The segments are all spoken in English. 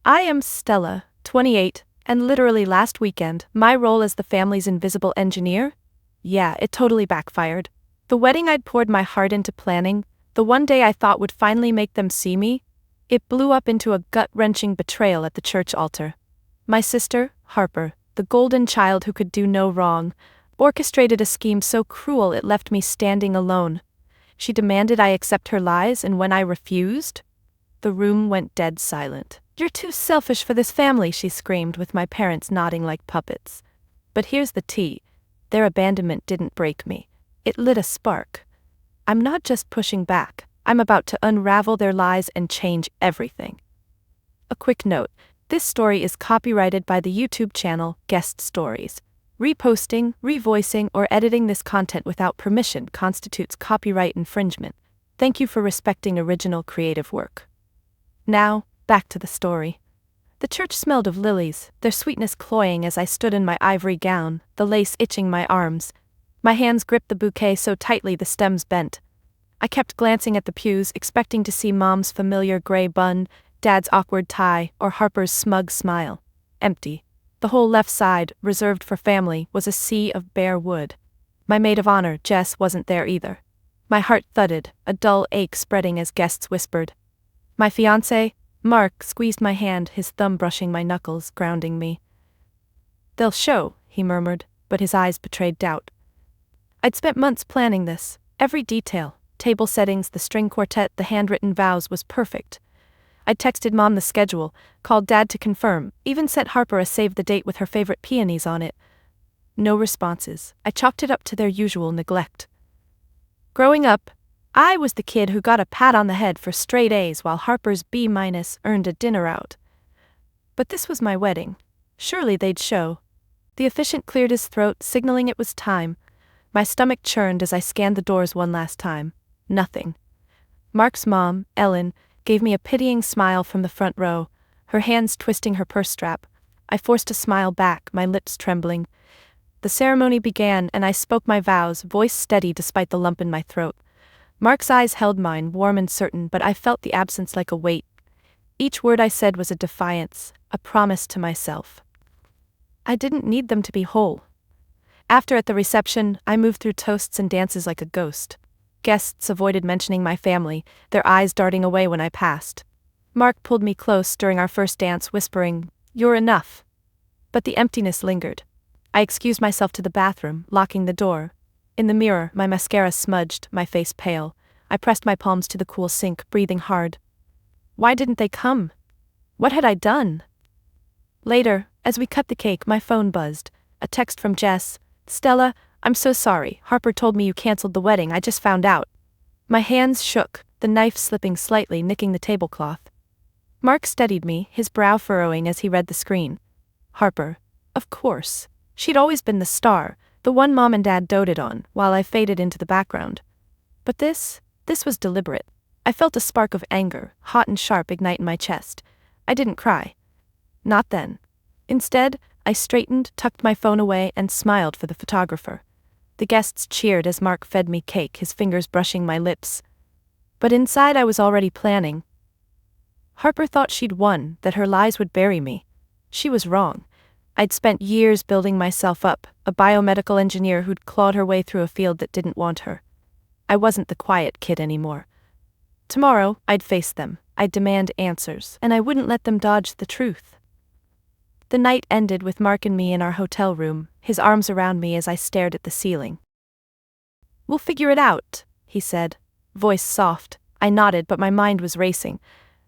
I am Stella, 28, and literally last weekend, my role as the family's invisible engineer? Yeah, it totally backfired. The wedding I'd poured my heart into planning, the one day I thought would finally make them see me, it blew up into a gut-wrenching betrayal at the church altar. My sister, Harper, the golden child who could do no wrong, orchestrated a scheme so cruel it left me standing alone. She demanded I accept her lies, and when I refused, the room went dead silent. "You're too selfish for this family," she screamed, with my parents nodding like puppets. But here's the tea. Their abandonment didn't break me. It lit a spark. I'm not just pushing back. I'm about to unravel their lies and change everything. A quick note. This story is copyrighted by the YouTube channel Guest Stories. Reposting, revoicing, or editing this content without permission constitutes copyright infringement. Thank you for respecting original creative work. Now, back to the story. The church smelled of lilies, their sweetness cloying as I stood in my ivory gown, the lace itching my arms. My hands gripped the bouquet so tightly the stems bent. I kept glancing at the pews, expecting to see Mom's familiar gray bun, Dad's awkward tie, or Harper's smug smile. Empty. The whole left side, reserved for family, was a sea of bare wood. My maid of honor, Jess, wasn't there either. My heart thudded, a dull ache spreading as guests whispered. My fiancé, Mark, squeezed my hand, his thumb brushing my knuckles, grounding me. "They'll show," he murmured, but his eyes betrayed doubt. I'd spent months planning this. Every detail, table settings, the string quartet, the handwritten vows, was perfect. I'd texted Mom the schedule, called Dad to confirm, even sent Harper a save-the-date with her favorite peonies on it. No responses. I chalked it up to their usual neglect. Growing up, I was the kid who got a pat on the head for straight A's while Harper's B- earned a dinner out. But this was my wedding. Surely they'd show. The officiant cleared his throat, signaling it was time. My stomach churned as I scanned the doors one last time. Nothing. Mark's mom, Ellen, gave me a pitying smile from the front row, her hands twisting her purse strap. I forced a smile back, my lips trembling. The ceremony began, and I spoke my vows, voice steady despite the lump in my throat. Mark's eyes held mine, warm and certain, but I felt the absence like a weight. Each word I said was a defiance, a promise to myself. I didn't need them to be whole. After at the reception, I moved through toasts and dances like a ghost. Guests avoided mentioning my family, their eyes darting away when I passed. Mark pulled me close during our first dance, whispering, "You're enough." But the emptiness lingered. I excused myself to the bathroom, locking the door. In the mirror, my mascara smudged, my face pale. I pressed my palms to the cool sink, breathing hard. Why didn't they come? What had I done? Later, as we cut the cake, my phone buzzed. A text from Jess. "Stella, I'm so sorry. Harper told me you canceled the wedding. I just found out." My hands shook, the knife slipping slightly, nicking the tablecloth. Mark steadied me, his brow furrowing as he read the screen. Harper. Of course. She'd always been the star, the one Mom and Dad doted on, while I faded into the background. But this was deliberate. I felt a spark of anger, hot and sharp, ignite in my chest. I didn't cry. Not then. Instead, I straightened, tucked my phone away, and smiled for the photographer. The guests cheered as Mark fed me cake, his fingers brushing my lips. But inside I was already planning. Harper thought she'd won, that her lies would bury me. She was wrong. I'd spent years building myself up, a biomedical engineer who'd clawed her way through a field that didn't want her. I wasn't the quiet kid anymore. Tomorrow, I'd face them. I'd demand answers, and I wouldn't let them dodge the truth. The night ended with Mark and me in our hotel room, his arms around me as I stared at the ceiling. "We'll figure it out," he said, voice soft. I nodded, but my mind was racing.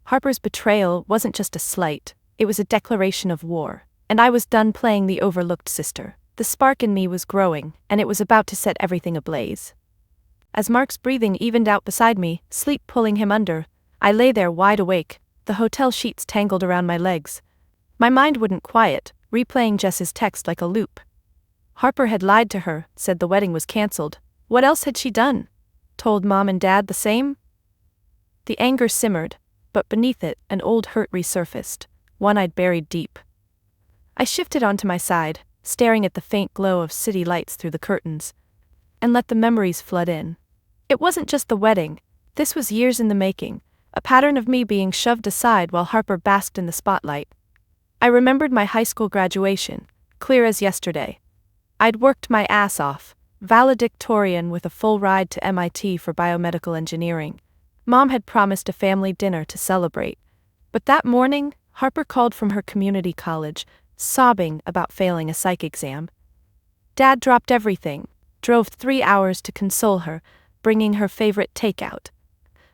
Harper's betrayal wasn't just a slight, it was a declaration of war, and I was done playing the overlooked sister. The spark in me was growing, and it was about to set everything ablaze. As Mark's breathing evened out beside me, sleep pulling him under, I lay there wide awake, the hotel sheets tangled around my legs. My mind wouldn't quiet, replaying Jess's text like a loop. Harper had lied to her, said the wedding was canceled. What else had she done? Told Mom and Dad the same? The anger simmered, but beneath it, an old hurt resurfaced, one I'd buried deep. I shifted onto my side, staring at the faint glow of city lights through the curtains, and let the memories flood in. It wasn't just the wedding. This was years in the making. a pattern of me being shoved aside while Harper basked in the spotlight. I remembered my high school graduation, clear as yesterday. I'd worked my ass off, valedictorian with a full ride to MIT for biomedical engineering. Mom had promised a family dinner to celebrate. But that morning, Harper called from her community college, sobbing about failing a psych exam. Dad dropped everything, drove 3 hours to console her, bringing her favorite takeout.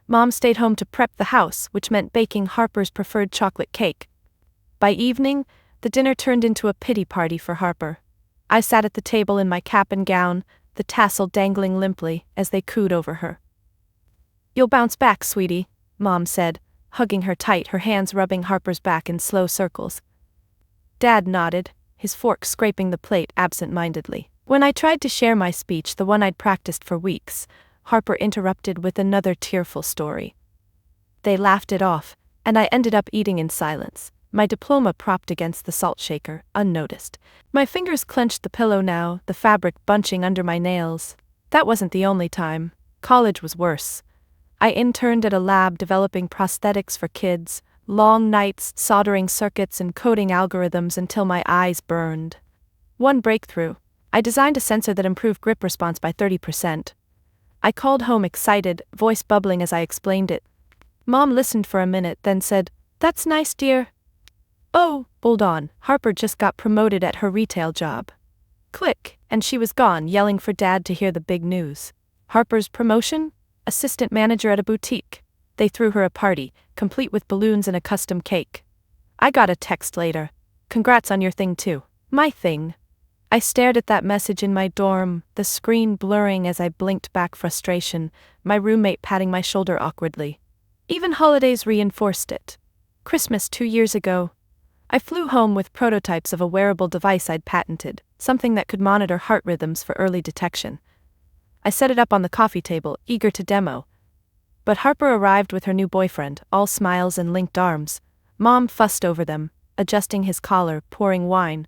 Mom stayed home to prep the house, which meant baking Harper's preferred chocolate cake. By evening, the dinner turned into a pity party for Harper. I sat at the table in my cap and gown, the tassel dangling limply as they cooed over her. "You'll bounce back, sweetie," Mom said, hugging her tight, her hands rubbing Harper's back in slow circles. Dad nodded, his fork scraping the plate absent-mindedly. When I tried to share my speech, the one I'd practiced for weeks, Harper interrupted with another tearful story. They laughed it off, and I ended up eating in silence, my diploma propped against the salt shaker, unnoticed. My fingers clenched the pillow now, the fabric bunching under my nails. That wasn't the only time. College was worse. I interned at a lab developing prosthetics for kids, long nights soldering circuits and coding algorithms until my eyes burned. One breakthrough: I designed a sensor that improved grip response by 30%. I called home excited, voice bubbling as I explained it. Mom listened for a minute, then said, "That's nice, dear." "Oh, hold on, Harper just got promoted at her retail job." Click, and she was gone, yelling for Dad to hear the big news. Harper's promotion? Assistant manager at a boutique. They threw her a party, complete with balloons and a custom cake. I got a text later. "Congrats on your thing too." My thing. I stared at that message in my dorm, the screen blurring as I blinked back frustration, my roommate patting my shoulder awkwardly. Even holidays reinforced it. Christmas 2 years ago. I flew home with prototypes of a wearable device I'd patented, something that could monitor heart rhythms for early detection. I set it up on the coffee table, eager to demo. But Harper arrived with her new boyfriend, all smiles and linked arms. Mom fussed over them, adjusting his collar, pouring wine.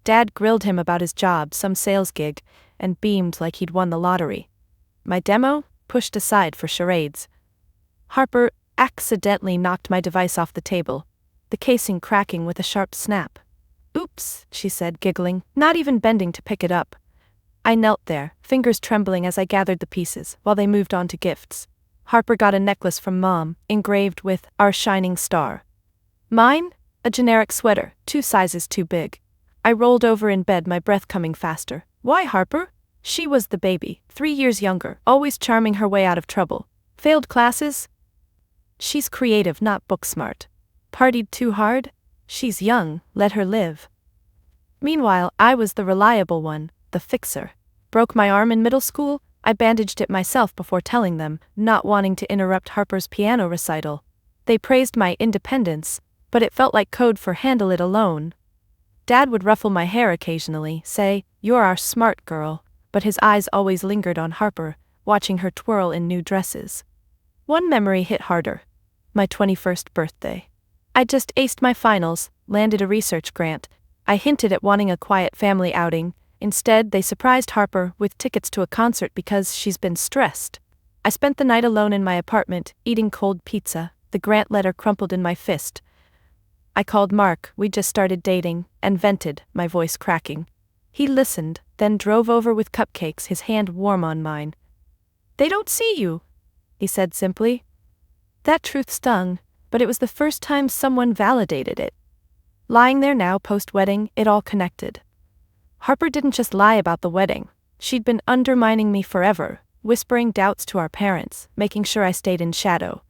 Dad grilled him about his job, some sales gig, and beamed like he'd won the lottery. My demo? Pushed aside for charades. Harper accidentally knocked my device off the table, the casing cracking with a sharp snap. "Oops," she said, giggling, not even bending to pick it up. I knelt there, fingers trembling as I gathered the pieces, while they moved on to gifts. Harper got a necklace from Mom, engraved with "Our Shining Star." Mine? A generic sweater, 2 sizes too big. I rolled over in bed, my breath coming faster. Why Harper? She was the baby, 3 years younger, always charming her way out of trouble. Failed classes? She's creative, not book smart. Partied too hard? She's young, let her live. Meanwhile, I was the reliable one, the fixer. Broke my arm in middle school? I bandaged it myself before telling them, not wanting to interrupt Harper's piano recital. They praised my independence, but it felt like code for handle it alone. Dad would ruffle my hair occasionally, say, "You're our smart girl," but his eyes always lingered on Harper, watching her twirl in new dresses. One memory hit harder. My 21st birthday. I just aced my finals, landed a research grant. I hinted at wanting a quiet family outing. Instead, they surprised Harper with tickets to a concert because she's been stressed. I spent the night alone in my apartment, eating cold pizza, the grant letter crumpled in my fist. I called Mark, we'd just started dating, and vented, my voice cracking. He listened, then drove over with cupcakes, his hand warm on mine. "They don't see you," he said simply. That truth stung, but it was the first time someone validated it. Lying there now post-wedding, it all connected. Harper didn't just lie about the wedding. She'd been undermining me forever, whispering doubts to our parents, making sure I stayed in shadow.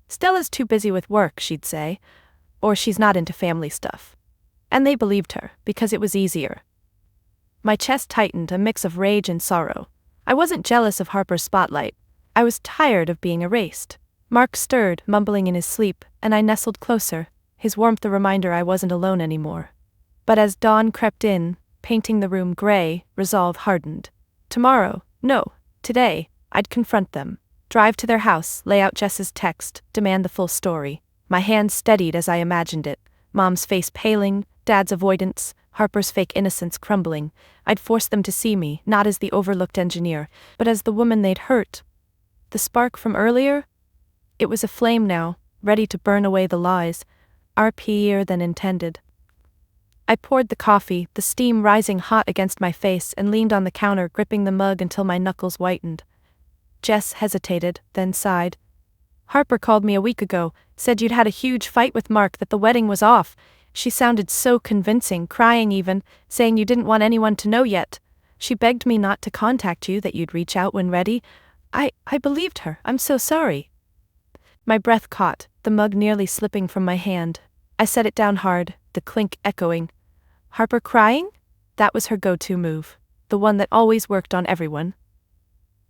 "Stella's too busy with work," she'd say, or "she's not into family stuff." And they believed her, because it was easier. My chest tightened, a mix of rage and sorrow. I wasn't jealous of Harper's spotlight. I was tired of being erased. Mark stirred, mumbling in his sleep, and I nestled closer, his warmth a reminder I wasn't alone anymore. But as dawn crept in, painting the room gray, resolve hardened. Tomorrow, no, today, I'd confront them. Drive to their house, lay out Jess's text, demand the full story. My hands steadied as I imagined it. Mom's face paling, Dad's avoidance, Harper's fake innocence crumbling. I'd force them to see me, not as the overlooked engineer, but as the woman they'd hurt. The spark from earlier? It was aflame now, ready to burn away the lies, RPer than intended. I poured the coffee, the steam rising hot against my face, and leaned on the counter, gripping the mug until my knuckles whitened. Jess hesitated, then sighed. Harper called me a week ago, said you'd had a huge fight with Mark, that the wedding was off. She sounded so convincing, crying even, saying you didn't want anyone to know yet. She begged me not to contact you, that you'd reach out when ready. I believed her. I'm so sorry. My breath caught, the mug nearly slipping from my hand. I set it down hard, the clink echoing. Harper crying? That was her go-to move. The one that always worked on everyone.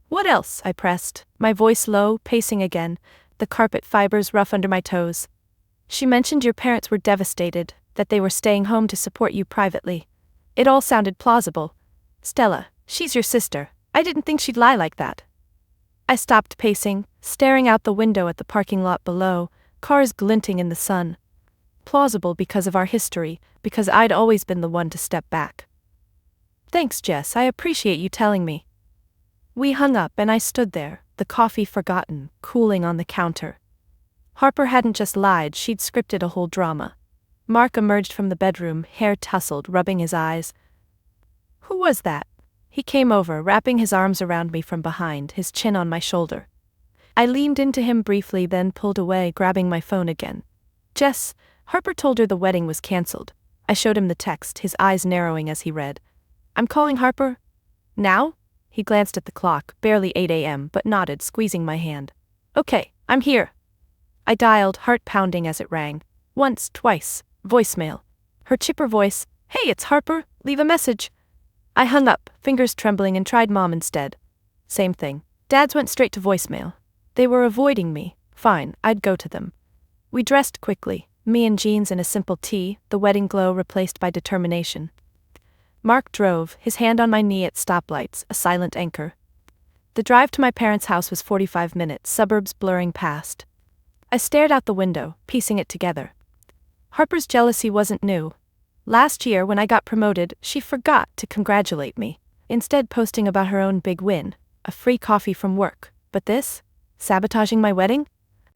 What else? I pressed, my voice low, pacing again, the carpet fibers rough under my toes. She mentioned your parents were devastated, that they were staying home to support you privately. It all sounded plausible. Stella, she's your sister. I didn't think she'd lie like that. I stopped pacing, staring out the window at the parking lot below, cars glinting in the sun. Plausible because of our history, because I'd always been the one to step back. Thanks, Jess, I appreciate you telling me. We hung up and I stood there, the coffee forgotten, cooling on the counter. Harper hadn't just lied, she'd scripted a whole drama. Mark emerged from the bedroom, hair tousled, rubbing his eyes. Who was that? He came over, wrapping his arms around me from behind, his chin on my shoulder. I leaned into him briefly, then pulled away, grabbing my phone again. Jess, Harper told her the wedding was cancelled. I showed him the text, his eyes narrowing as he read. I'm calling Harper. Now? He glanced at the clock, barely 8 a.m., but nodded, squeezing my hand. Okay, I'm here. I dialed, heart pounding as it rang. Once, twice. Voicemail. Her chipper voice. Hey, it's Harper. Leave a message. I hung up, fingers trembling, and tried Mom instead. Same thing. Dad's went straight to voicemail. They were avoiding me. Fine, I'd go to them. We dressed quickly, me in jeans and a simple tee, the wedding glow replaced by determination. Mark drove, his hand on my knee at stoplights, a silent anchor. The drive to my parents' house was 45 minutes, suburbs blurring past. I stared out the window, piecing it together. Harper's jealousy wasn't new. Last year, when I got promoted, she forgot to congratulate me, instead posting about her own big win, a free coffee from work. But this? Sabotaging my wedding?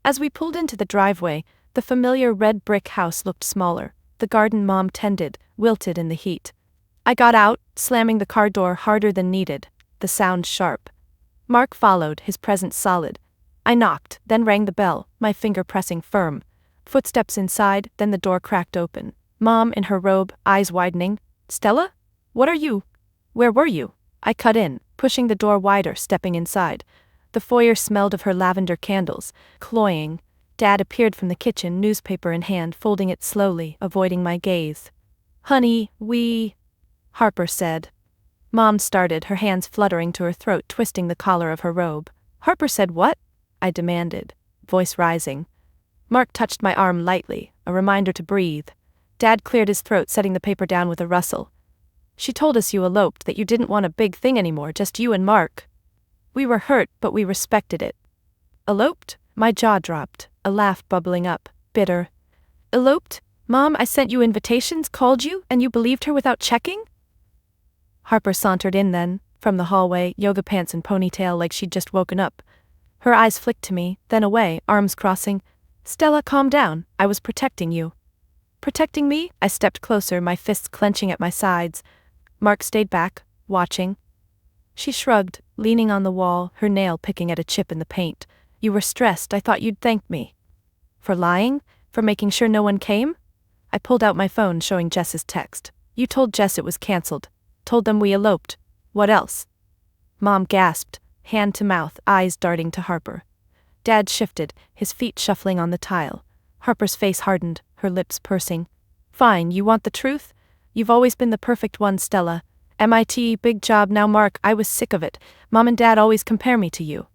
As we pulled into the driveway, the familiar red brick house looked smaller, the garden Mom tended, wilted in the heat. I got out, slamming the car door harder than needed, the sound sharp. Mark followed, his presence solid. I knocked, then rang the bell, my finger pressing firm. Footsteps inside, then the door cracked open. Mom in her robe, eyes widening. Stella? What are you? Where were you? I cut in, pushing the door wider, stepping inside. The foyer smelled of her lavender candles, cloying. Dad appeared from the kitchen, newspaper in hand, folding it slowly, avoiding my gaze. Honey, Harper said. Mom started, her hands fluttering to her throat, twisting the collar of her robe. Harper said what? I demanded, voice rising. Mark touched my arm lightly, a reminder to breathe. Dad cleared his throat, setting the paper down with a rustle. She told us you eloped, that you didn't want a big thing anymore, just you and Mark. We were hurt, but we respected it. Eloped? My jaw dropped, a laugh bubbling up, bitter. Eloped? Mom, I sent you invitations, called you, and you believed her without checking? Harper sauntered in then, from the hallway, yoga pants and ponytail like she'd just woken up. Her eyes flicked to me, then away, arms crossing. Stella, calm down, I was protecting you. Protecting me? I stepped closer, my fists clenching at my sides. Mark stayed back, watching. She shrugged, leaning on the wall, her nail picking at a chip in the paint. You were stressed, I thought you'd thank me. For lying? For making sure no one came? I pulled out my phone, showing Jess's text. You told Jess it was cancelled. Told them we eloped. What else? Mom gasped, hand to mouth, eyes darting to Harper. Dad shifted, his feet shuffling on the tile. Harper's face hardened, her lips pursing. Fine, you want the truth? You've always been the perfect one, Stella. MIT, big job now, Mark, I was sick of it. Mom and Dad always compare me to you.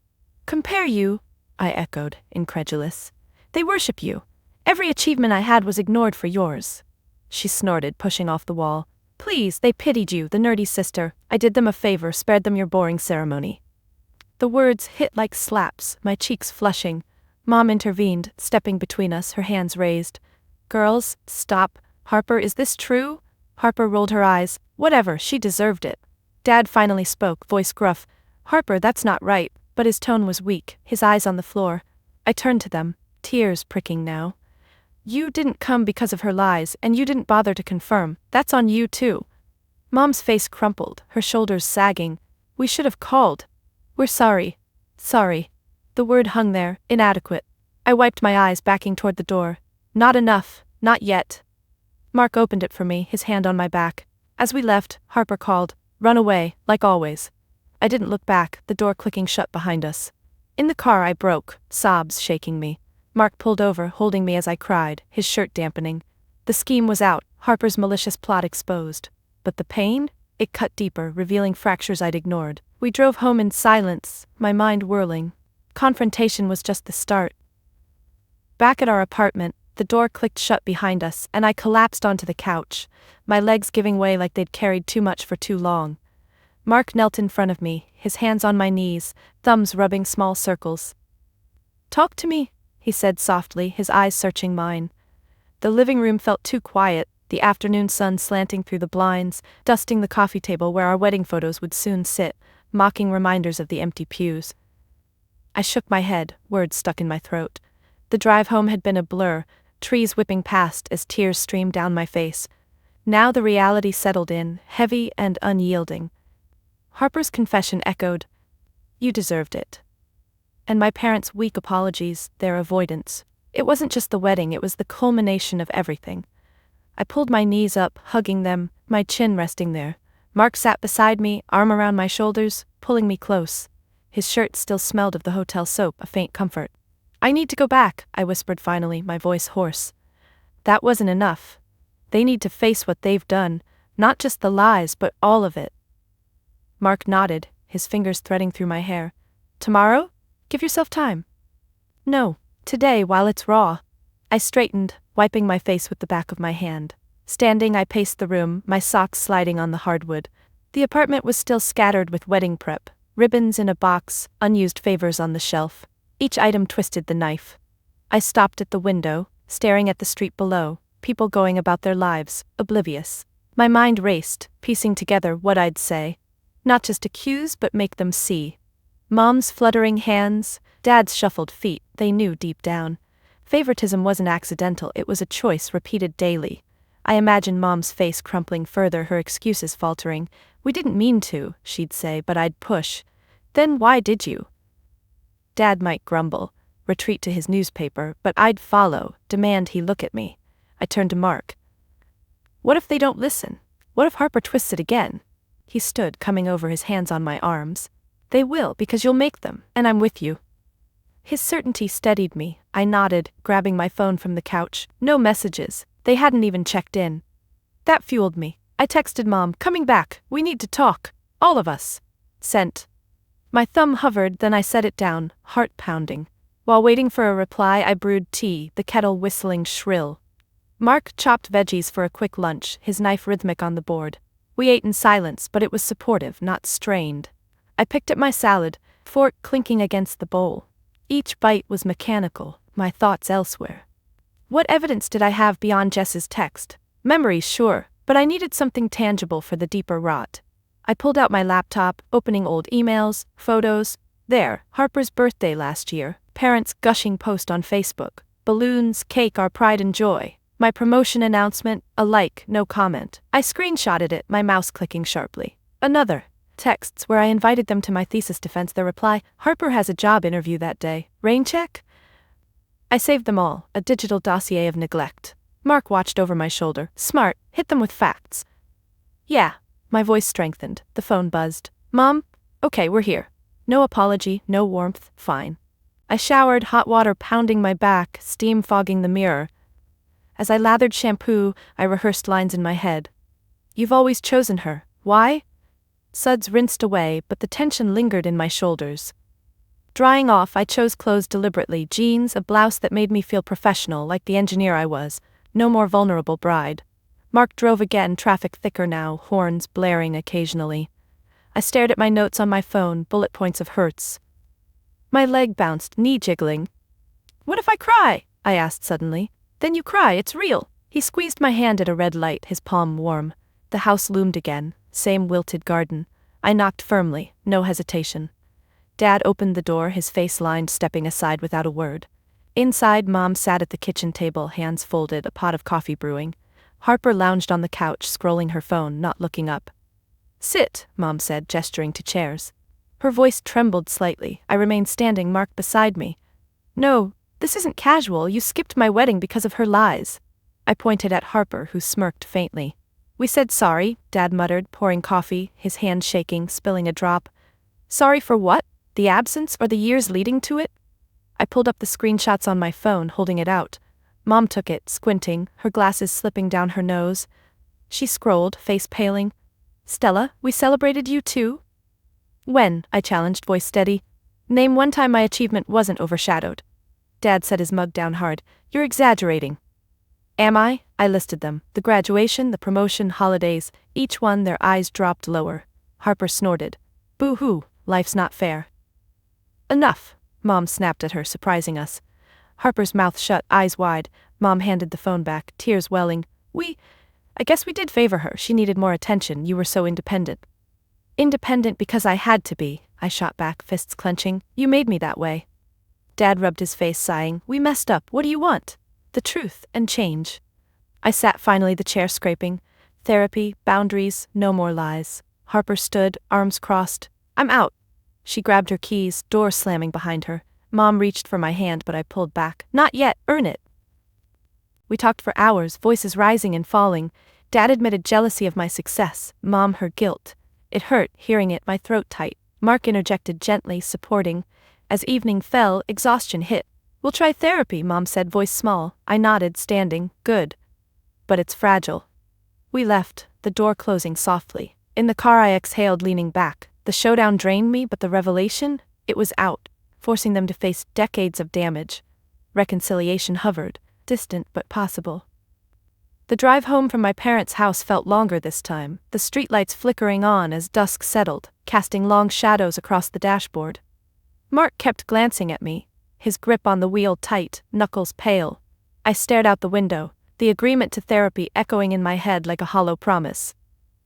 Compare you? I echoed, incredulous. They worship you. Every achievement I had was ignored for yours. She snorted, pushing off the wall. Please, they pitied you, the nerdy sister. I did them a favor, spared them your boring ceremony. The words hit like slaps, my cheeks flushing. Mom intervened, stepping between us, her hands raised. Girls, stop. Harper, is this true? Harper rolled her eyes. Whatever, she deserved it. Dad finally spoke, voice gruff. Harper, that's not right, but his tone was weak, his eyes on the floor. I turned to them, tears pricking now. You didn't come because of her lies, and you didn't bother to confirm. That's on you too. Mom's face crumpled, her shoulders sagging. We should have called. We're sorry. Sorry. The word hung there, inadequate. I wiped my eyes, backing toward the door. Not enough, not yet. Mark opened it for me, his hand on my back. As we left, Harper called, "Run away, like always." I didn't look back, the door clicking shut behind us. In the car I broke, sobs shaking me. Mark pulled over, holding me as I cried, his shirt dampening. The scheme was out, Harper's malicious plot exposed. But the pain? It cut deeper, revealing fractures I'd ignored. We drove home in silence, my mind whirling. Confrontation was just the start. Back at our apartment, the door clicked shut behind us, and I collapsed onto the couch, my legs giving way like they'd carried too much for too long. Mark knelt in front of me, his hands on my knees, thumbs rubbing small circles. "Talk to me," he said softly, his eyes searching mine. The living room felt too quiet, the afternoon sun slanting through the blinds, dusting the coffee table where our wedding photos would soon sit, mocking reminders of the empty pews. I shook my head, words stuck in my throat. The drive home had been a blur, trees whipping past as tears streamed down my face. Now the reality settled in, heavy and unyielding. Harper's confession echoed, "You deserved it." And my parents' weak apologies, their avoidance. It wasn't just the wedding, it was the culmination of everything. I pulled my knees up, hugging them, my chin resting there. Mark sat beside me, arm around my shoulders, pulling me close. His shirt still smelled of the hotel soap, a faint comfort. "I need to go back," I whispered finally, my voice hoarse. That wasn't enough. They need to face what they've done, not just the lies, but all of it. Mark nodded, his fingers threading through my hair. "Tomorrow? Give yourself time." "No, today while it's raw." I straightened, wiping my face with the back of my hand. Standing, I paced the room, my socks sliding on the hardwood. The apartment was still scattered with wedding prep, ribbons in a box, unused favors on the shelf. Each item twisted the knife. I stopped at the window, staring at the street below, people going about their lives, oblivious. My mind raced, piecing together what I'd say. Not just accuse, but make them see. Mom's fluttering hands, Dad's shuffled feet, they knew deep down. Favoritism wasn't accidental, it was a choice repeated daily. I imagined Mom's face crumpling further, her excuses faltering. "We didn't mean to," she'd say, but I'd push. "Then why did you?" Dad might grumble, retreat to his newspaper, but I'd follow, demand he look at me. I turned to Mark. "What if they don't listen? What if Harper twists it again?" He stood, coming over, his hands on my arms. "They will, because you'll make them, and I'm with you." His certainty steadied me. I nodded, grabbing my phone from the couch. No messages. They hadn't even checked in. That fueled me. I texted Mom, "Coming back. We need to talk. All of us." Sent. My thumb hovered, then I set it down, heart pounding. While waiting for a reply, I brewed tea, the kettle whistling shrill. Mark chopped veggies for a quick lunch, his knife rhythmic on the board. We ate in silence, but it was supportive, not strained. I picked at my salad, fork clinking against the bowl. Each bite was mechanical, my thoughts elsewhere. What evidence did I have beyond Jess's text? Memories, sure, but I needed something tangible for the deeper rot. I pulled out my laptop, opening old emails, photos. There, Harper's birthday last year, parents' gushing post on Facebook, balloons, cake, our pride and joy. My promotion announcement, a like, no comment. I screenshotted it, my mouse clicking sharply. Another. Texts where I invited them to my thesis defense, their reply, "Harper has a job interview that day. Rain check?" I saved them all, a digital dossier of neglect. Mark watched over my shoulder. "Smart, hit them with facts." "Yeah." My voice strengthened, the phone buzzed. "Mom? Okay, we're here." No apology, no warmth, fine. I showered, hot water pounding my back, steam fogging the mirror. As I lathered shampoo, I rehearsed lines in my head. "You've always chosen her. Why?" Suds rinsed away, but the tension lingered in my shoulders. Drying off, I chose clothes deliberately, jeans, a blouse that made me feel professional, like the engineer I was. No more vulnerable bride. Mark drove again, traffic thicker now, horns blaring occasionally. I stared at my notes on my phone, bullet points of hurts. My leg bounced, knee jiggling. "What if I cry?" I asked suddenly. "Then you cry, it's real." He squeezed my hand at a red light, his palm warm. The house loomed again, same wilted garden. I knocked firmly, no hesitation. Dad opened the door, his face lined, stepping aside without a word. Inside, Mom sat at the kitchen table, hands folded, a pot of coffee brewing. Harper lounged on the couch, scrolling her phone, not looking up. "Sit," Mom said, gesturing to chairs. Her voice trembled slightly. I remained standing, Mark beside me. "No, this isn't casual. You skipped my wedding because of her lies." I pointed at Harper, who smirked faintly. "We said sorry," Dad muttered, pouring coffee, his hand shaking, spilling a drop. "Sorry for what? The absence or the years leading to it?" I pulled up the screenshots on my phone, holding it out. Mom took it, squinting, her glasses slipping down her nose. She scrolled, face paling. "Stella, we celebrated you too?" "When?" I challenged, voice steady. "Name one time my achievement wasn't overshadowed." Dad set his mug down hard. "You're exaggerating." "Am I?" I listed them. The graduation, the promotion, holidays. Each one, their eyes dropped lower. Harper snorted. "Boo-hoo, life's not fair." "Enough," Mom snapped at her, surprising us. Harper's mouth shut, eyes wide. Mom handed the phone back, tears welling. I guess we did favor her. She needed more attention. You were so independent." "Independent because I had to be," I shot back, fists clenching. "You made me that way." Dad rubbed his face, sighing. "We messed up. What do you want?" "The truth, and change." I sat, finally, the chair scraping. Therapy, boundaries, no more lies. Harper stood, arms crossed. "I'm out." She grabbed her keys, door slamming behind her. Mom reached for my hand, but I pulled back. "Not yet, earn it." We talked for hours, voices rising and falling. Dad admitted jealousy of my success, Mom her guilt. It hurt, hearing it, my throat tight. Mark interjected gently, supporting. As evening fell, exhaustion hit. "We'll try therapy," Mom said, voice small. I nodded, standing. "Good. But it's fragile." We left, the door closing softly. In the car I exhaled, leaning back. The showdown drained me, but the revelation? It was out, forcing them to face decades of damage. Reconciliation hovered, distant but possible. The drive home from my parents' house felt longer this time, the streetlights flickering on as dusk settled, casting long shadows across the dashboard. Mark kept glancing at me, his grip on the wheel tight, knuckles pale. I stared out the window, the agreement to therapy echoing in my head like a hollow promise.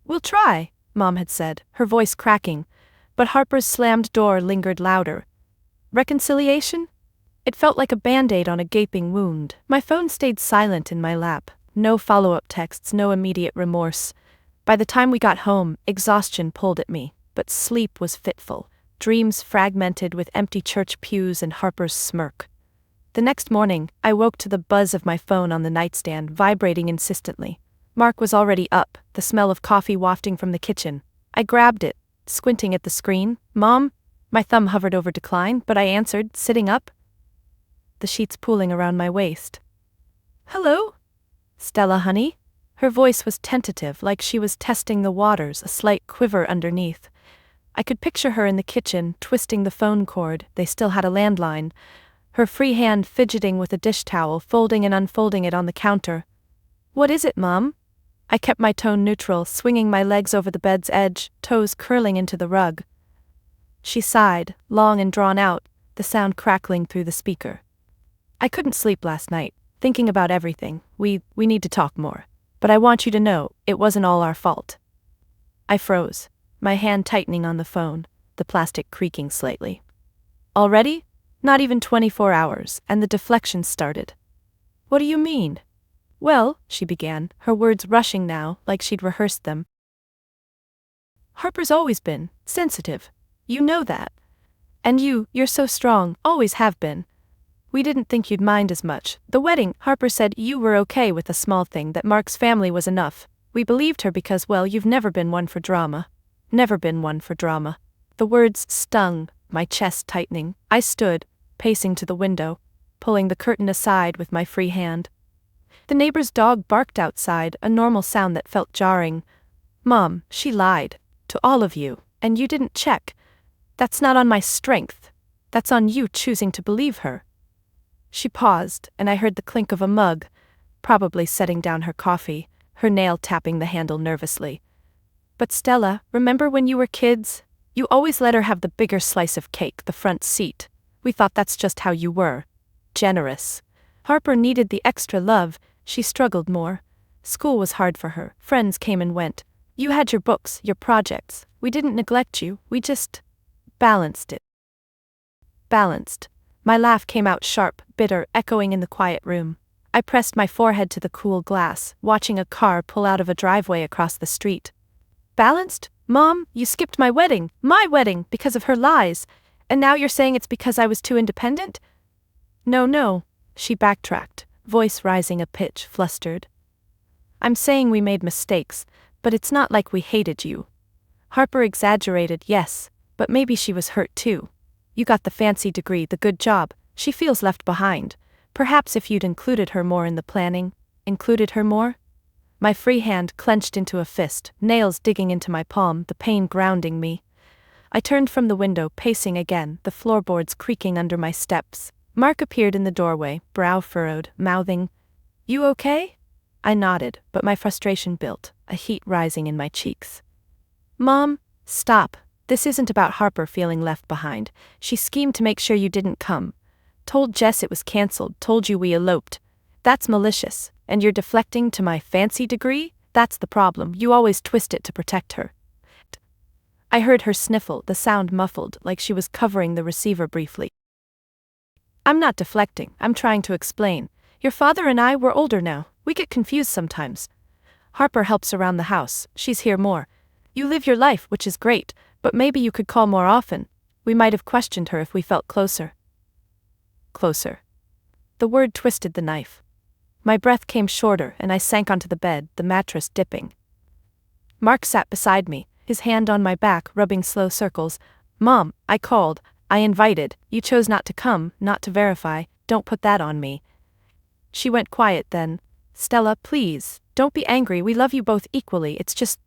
"We'll try," Mom had said, her voice cracking, but Harper's slammed door lingered louder. Reconciliation? It felt like a band-aid on a gaping wound. My phone stayed silent in my lap. No follow-up texts, no immediate remorse. By the time we got home, exhaustion pulled at me, but sleep was fitful, dreams fragmented with empty church pews and Harper's smirk. The next morning, I woke to the buzz of my phone on the nightstand, vibrating insistently. Mark was already up, the smell of coffee wafting from the kitchen. I grabbed it, squinting at the screen. "Mom?" My thumb hovered over decline, but I answered, sitting up. The sheets pooling around my waist. "Hello? Stella, honey?" Her voice was tentative, like she was testing the waters, a slight quiver underneath. I could picture her in the kitchen, twisting the phone cord. They still had a landline. Her free hand fidgeting with a dish towel, folding and unfolding it on the counter. "What is it, Mom?" I kept my tone neutral, swinging my legs over the bed's edge, toes curling into the rug. She sighed, long and drawn out, the sound crackling through the speaker. "I couldn't sleep last night, thinking about everything. We need to talk more. But I want you to know, it wasn't all our fault." I froze, my hand tightening on the phone, the plastic creaking slightly. "Already? Not even 24 hours, and the deflection started." "What do you mean?" "Well," she began, her words rushing now, like she'd rehearsed them. "Harper's always been sensitive. You know that. And you're so strong, always have been. We didn't think you'd mind as much. The wedding, Harper said you were okay with a small thing, that Mark's family was enough. We believed her because, well, you've never been one for drama. Never been one for drama." The words stung, my chest tightening. I stood, pacing to the window, pulling the curtain aside with my free hand. The neighbor's dog barked outside, a normal sound that felt jarring. "Mom, she lied. To all of you. And you didn't check. That's not on my strength. That's on you choosing to believe her." She paused, and I heard the clink of a mug, probably setting down her coffee, her nail tapping the handle nervously. "But Stella, remember when you were kids? You always let her have the bigger slice of cake, the front seat. We thought that's just how you were. Generous. Harper needed the extra love, she struggled more. School was hard for her, friends came and went. You had your books, your projects. We didn't neglect you, we just balanced it." Balanced. My laugh came out sharp, bitter, echoing in the quiet room. I pressed my forehead to the cool glass, watching a car pull out of a driveway across the street. Balanced? Mom, you skipped my wedding, because of her lies. And now you're saying it's because I was too independent? No, she backtracked, voice rising a pitch, flustered. I'm saying we made mistakes, but it's not like we hated you. Harper exaggerated, yes, but maybe she was hurt too. You got the fancy degree, the good job, she feels left behind. Perhaps if you'd included her more in the planning, included her more? My free hand clenched into a fist, nails digging into my palm, the pain grounding me. I turned from the window, pacing again, the floorboards creaking under my steps. Mark appeared in the doorway, brow furrowed, mouthing, "You okay?" I nodded, but my frustration built, a heat rising in my cheeks. Mom, stop. This isn't about Harper feeling left behind. She schemed to make sure you didn't come. Told Jess it was cancelled, told you we eloped. That's malicious, and you're deflecting to my fancy degree? That's the problem, you always twist it to protect her. I heard her sniffle, the sound muffled, like she was covering the receiver briefly. I'm not deflecting, I'm trying to explain. Your father and I, we're older now, we get confused sometimes. Harper helps around the house, she's here more. You live your life, which is great, but maybe you could call more often. We might have questioned her if we felt closer. Closer. The word twisted the knife. My breath came shorter and I sank onto the bed, the mattress dipping. Mark sat beside me, his hand on my back, rubbing slow circles. Mom, I called, I invited, you chose not to come, not to verify, don't put that on me. She went quiet then. Stella, please, don't be angry, we love you both equally, it's just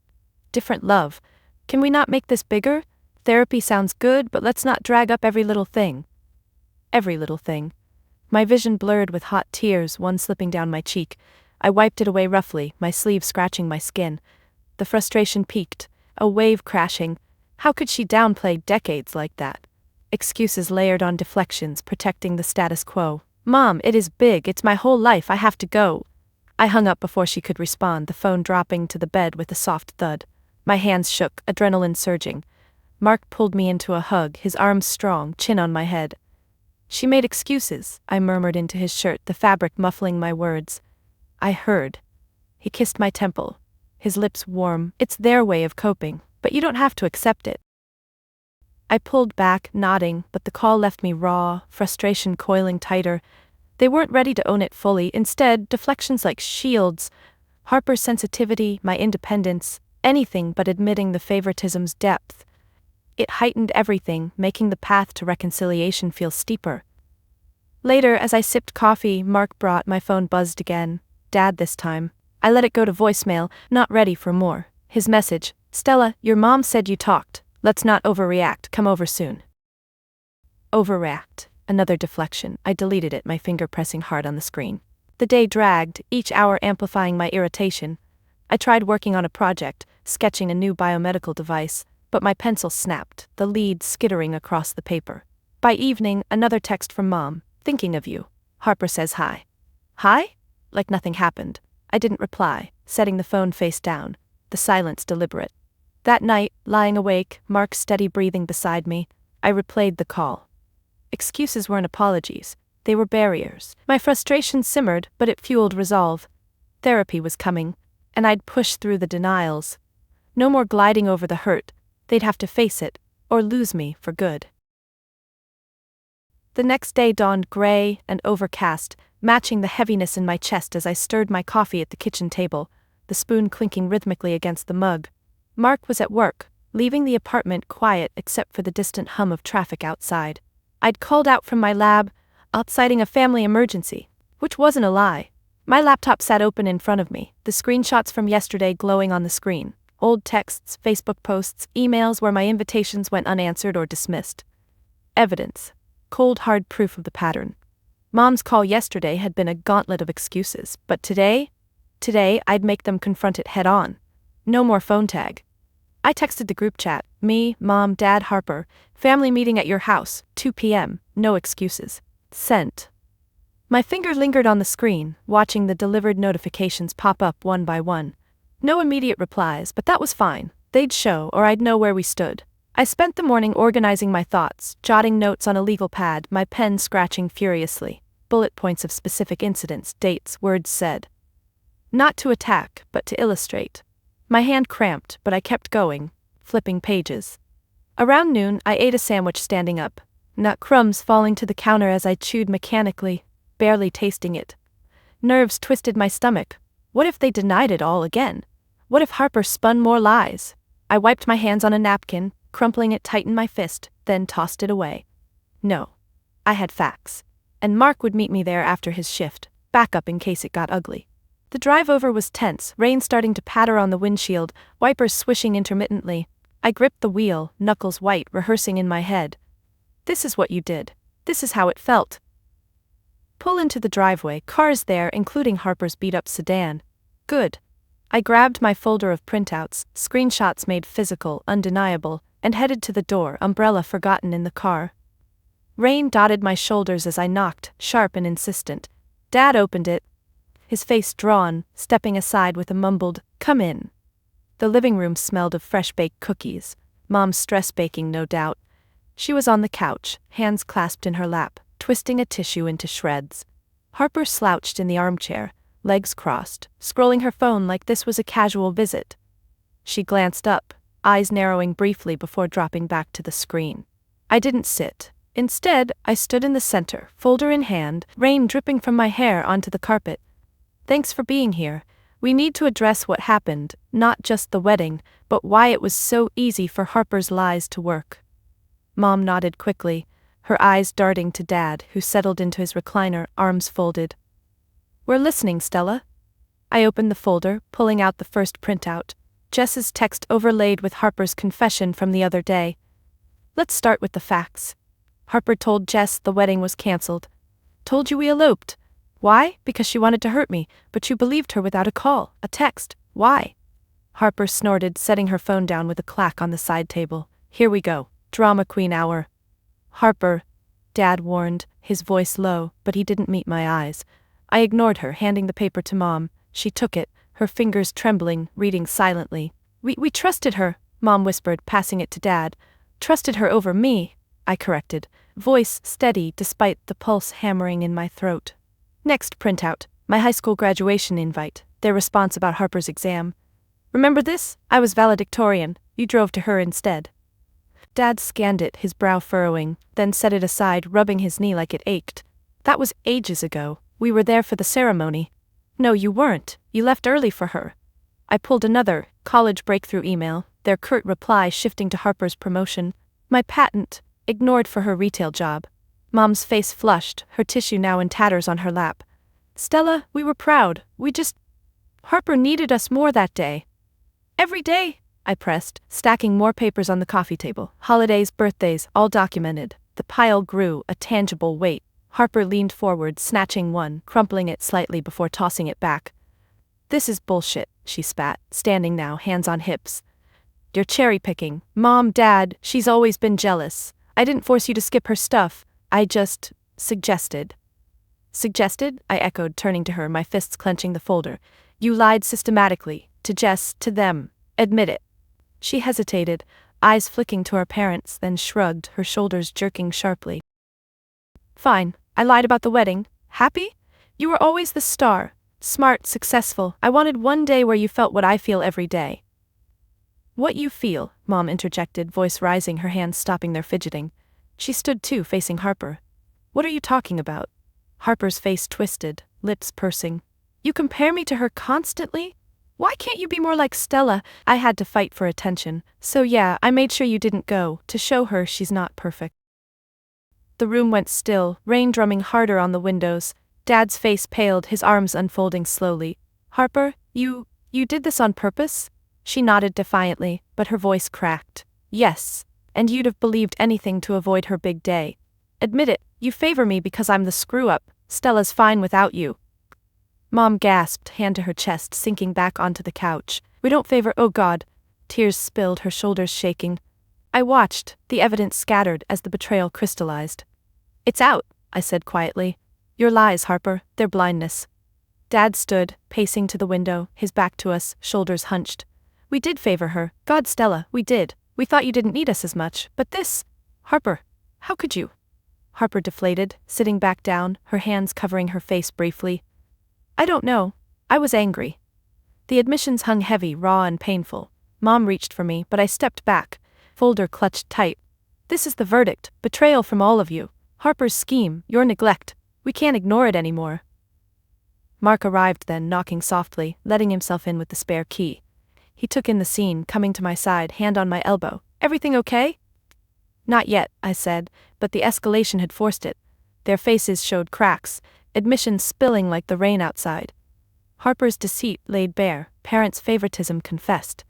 different love. Can we not make this bigger? Therapy sounds good, but let's not drag up every little thing. Every little thing. My vision blurred with hot tears, one slipping down my cheek. I wiped it away roughly, my sleeve scratching my skin. The frustration peaked, a wave crashing. How could she downplay decades like that? Excuses layered on deflections, protecting the status quo. Mom, it is big, it's my whole life, I have to go. I hung up before she could respond, the phone dropping to the bed with a soft thud. My hands shook, adrenaline surging. Mark pulled me into a hug, his arms strong, chin on my head. She made excuses, I murmured into his shirt, the fabric muffling my words. I heard. He kissed my temple, his lips warm. It's their way of coping, but you don't have to accept it. I pulled back, nodding, but the call left me raw, frustration coiling tighter. They weren't ready to own it fully, instead, deflections like shields. Harper's sensitivity, my independence, anything but admitting the favoritism's depth. It heightened everything, making the path to reconciliation feel steeper. Later, as I sipped coffee, Mark brought, my phone buzzed again. Dad this time. I let it go to voicemail, not ready for more. His message, Stella, your mom said you talked. Let's not overreact, come over soon. Overreact. Another deflection. I deleted it, my finger pressing hard on the screen. The day dragged, each hour amplifying my irritation. I tried working on a project, sketching a new biomedical device, but my pencil snapped, the lead skittering across the paper. By evening, another text from Mom. Thinking of you. Harper says hi. Hi? Like nothing happened. I didn't reply, setting the phone face down, the silence deliberate. That night, lying awake, Mark's steady breathing beside me, I replayed the call. Excuses weren't apologies, they were barriers. My frustration simmered, but it fueled resolve. Therapy was coming, and I'd push through the denials. No more gliding over the hurt, they'd have to face it, or lose me for good. The next day dawned gray and overcast, matching the heaviness in my chest as I stirred my coffee at the kitchen table, the spoon clinking rhythmically against the mug. Mark was at work, leaving the apartment quiet except for the distant hum of traffic outside. I'd called out from my lab, citing a family emergency, which wasn't a lie. My laptop sat open in front of me, the screenshots from yesterday glowing on the screen, old texts, Facebook posts, emails where my invitations went unanswered or dismissed. Evidence. Cold hard proof of the pattern. Mom's call yesterday had been a gauntlet of excuses, but today I'd make them confront it head on. No more phone tag. I texted the group chat, me, Mom, Dad, Harper, family meeting at your house, 2 p.m., no excuses. Sent. My finger lingered on the screen, watching the delivered notifications pop up one by one. No immediate replies, but that was fine. They'd show, or I'd know where we stood. I spent the morning organizing my thoughts, jotting notes on a legal pad, my pen scratching furiously, bullet points of specific incidents, dates, words said. Not to attack, but to illustrate. My hand cramped, but I kept going, flipping pages. Around noon, I ate a sandwich standing up, nut crumbs falling to the counter as I chewed mechanically, barely tasting it. Nerves twisted my stomach. What if they denied it all again? What if Harper spun more lies? I wiped my hands on a napkin, crumpling it tight in my fist, then tossed it away. No. I had facts. And Mark would meet me there after his shift, backup in case it got ugly. The drive over was tense, rain starting to patter on the windshield, wipers swishing intermittently. I gripped the wheel, knuckles white, rehearsing in my head. This is what you did. This is how it felt. Pull into the driveway, cars there, including Harper's beat-up sedan. Good. I grabbed my folder of printouts, screenshots made physical, undeniable, and headed to the door, umbrella forgotten in the car. Rain dotted my shoulders as I knocked, sharp and insistent. Dad opened it, his face drawn, stepping aside with a mumbled, "Come in." The living room smelled of fresh-baked cookies. Mom's stress baking, no doubt. She was on the couch, hands clasped in her lap, twisting a tissue into shreds. Harper slouched in the armchair, legs crossed, scrolling her phone like this was a casual visit. She glanced up, eyes narrowing briefly before dropping back to the screen. I didn't sit. Instead, I stood in the center, folder in hand, rain dripping from my hair onto the carpet. Thanks for being here. We need to address what happened, not just the wedding, but why it was so easy for Harper's lies to work. Mom nodded quickly, her eyes darting to Dad, who settled into his recliner, arms folded. We're listening, Stella. I opened the folder, pulling out the first printout. Jess's text overlaid with Harper's confession from the other day. Let's start with the facts. Harper told Jess the wedding was cancelled. Told you we eloped. Why? Because she wanted to hurt me, but you believed her without a call, a text. Why? Harper snorted, setting her phone down with a clack on the side table. Here we go. Drama queen hour. Harper, Dad warned, his voice low, but he didn't meet my eyes. I ignored her, handing the paper to Mom. She took it, her fingers trembling, reading silently. We trusted her, Mom whispered, passing it to Dad. Trusted her over me, I corrected, voice steady despite the pulse hammering in my throat. Next printout, my high school graduation invite, their response about Harper's exam. Remember this? I was valedictorian. You drove to her instead. Dad scanned it, his brow furrowing, then set it aside, rubbing his knee like it ached. That was ages ago. We were there for the ceremony. No, you weren't. You left early for her. I pulled another, college breakthrough email, their curt reply shifting to Harper's promotion. My patent, ignored for her retail job. Mom's face flushed, her tissue now in tatters on her lap. Stella, we were proud. Harper needed us more that day. Every day, I pressed, stacking more papers on the coffee table. Holidays, birthdays, all documented. The pile grew, a tangible weight. Harper leaned forward, snatching one, crumpling it slightly before tossing it back. This is bullshit, she spat, standing now, hands on hips. You're cherry-picking. Mom, Dad, she's always been jealous. I didn't force you to skip her stuff. I just suggested. Suggested? I echoed, turning to her, my fists clenching the folder. You lied systematically. To Jess, to them. Admit it. She hesitated, eyes flicking to her parents, then shrugged, her shoulders jerking sharply. Fine. I lied about the wedding. Happy? You were always the star. Smart, successful. I wanted one day where you felt what I feel every day. What you feel, Mom interjected, voice rising, her hands stopping their fidgeting. She stood too, facing Harper. What are you talking about? Harper's face twisted, lips pursing. You compare me to her constantly? Why can't you be more like Stella? I had to fight for attention. So yeah, I made sure you didn't go, to show her she's not perfect. The room went still, rain drumming harder on the windows. Dad's face paled, his arms unfolding slowly. Harper, you did this on purpose? She nodded defiantly, but her voice cracked. Yes. And you'd have believed anything to avoid her big day. Admit it, you favor me because I'm the screw-up. Stella's fine without you. Mom gasped, hand to her chest, sinking back onto the couch. We don't favor, oh God. Tears spilled, her shoulders shaking. I watched, the evidence scattered as the betrayal crystallized. It's out, I said quietly. Your lies, Harper, their blindness. Dad stood, pacing to the window, his back to us, shoulders hunched. We did favor her. God, Stella, we did. We thought you didn't need us as much, but this… Harper, how could you? Harper deflated, sitting back down, her hands covering her face briefly. I don't know. I was angry. The admissions hung heavy, raw and painful. Mom reached for me, but I stepped back, folder clutched tight. This is the verdict, betrayal from all of you. Harper's scheme, your neglect. We can't ignore it anymore. Mark arrived then, knocking softly, letting himself in with the spare key. He took in the scene, coming to my side, hand on my elbow. Everything okay? Not yet, I said, but the escalation had forced it. Their faces showed cracks, admissions spilling like the rain outside. Harper's deceit laid bare, parents' favoritism confessed.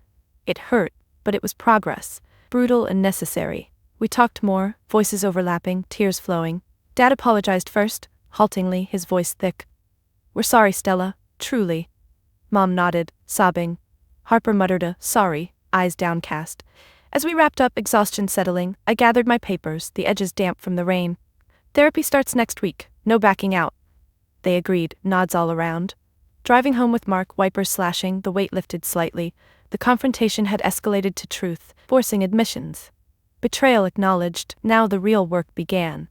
It hurt, but it was progress, brutal and necessary. We talked more, voices overlapping, tears flowing. Dad apologized first, haltingly, his voice thick. We're sorry, Stella, truly. Mom nodded, sobbing. Harper muttered a sorry, eyes downcast. As we wrapped up, exhaustion settling, I gathered my papers, the edges damp from the rain. Therapy starts next week, no backing out. They agreed, nods all around. Driving home with Mark, wipers slashing, the weight lifted slightly. The confrontation had escalated to truth, forcing admissions. Betrayal acknowledged, now the real work began.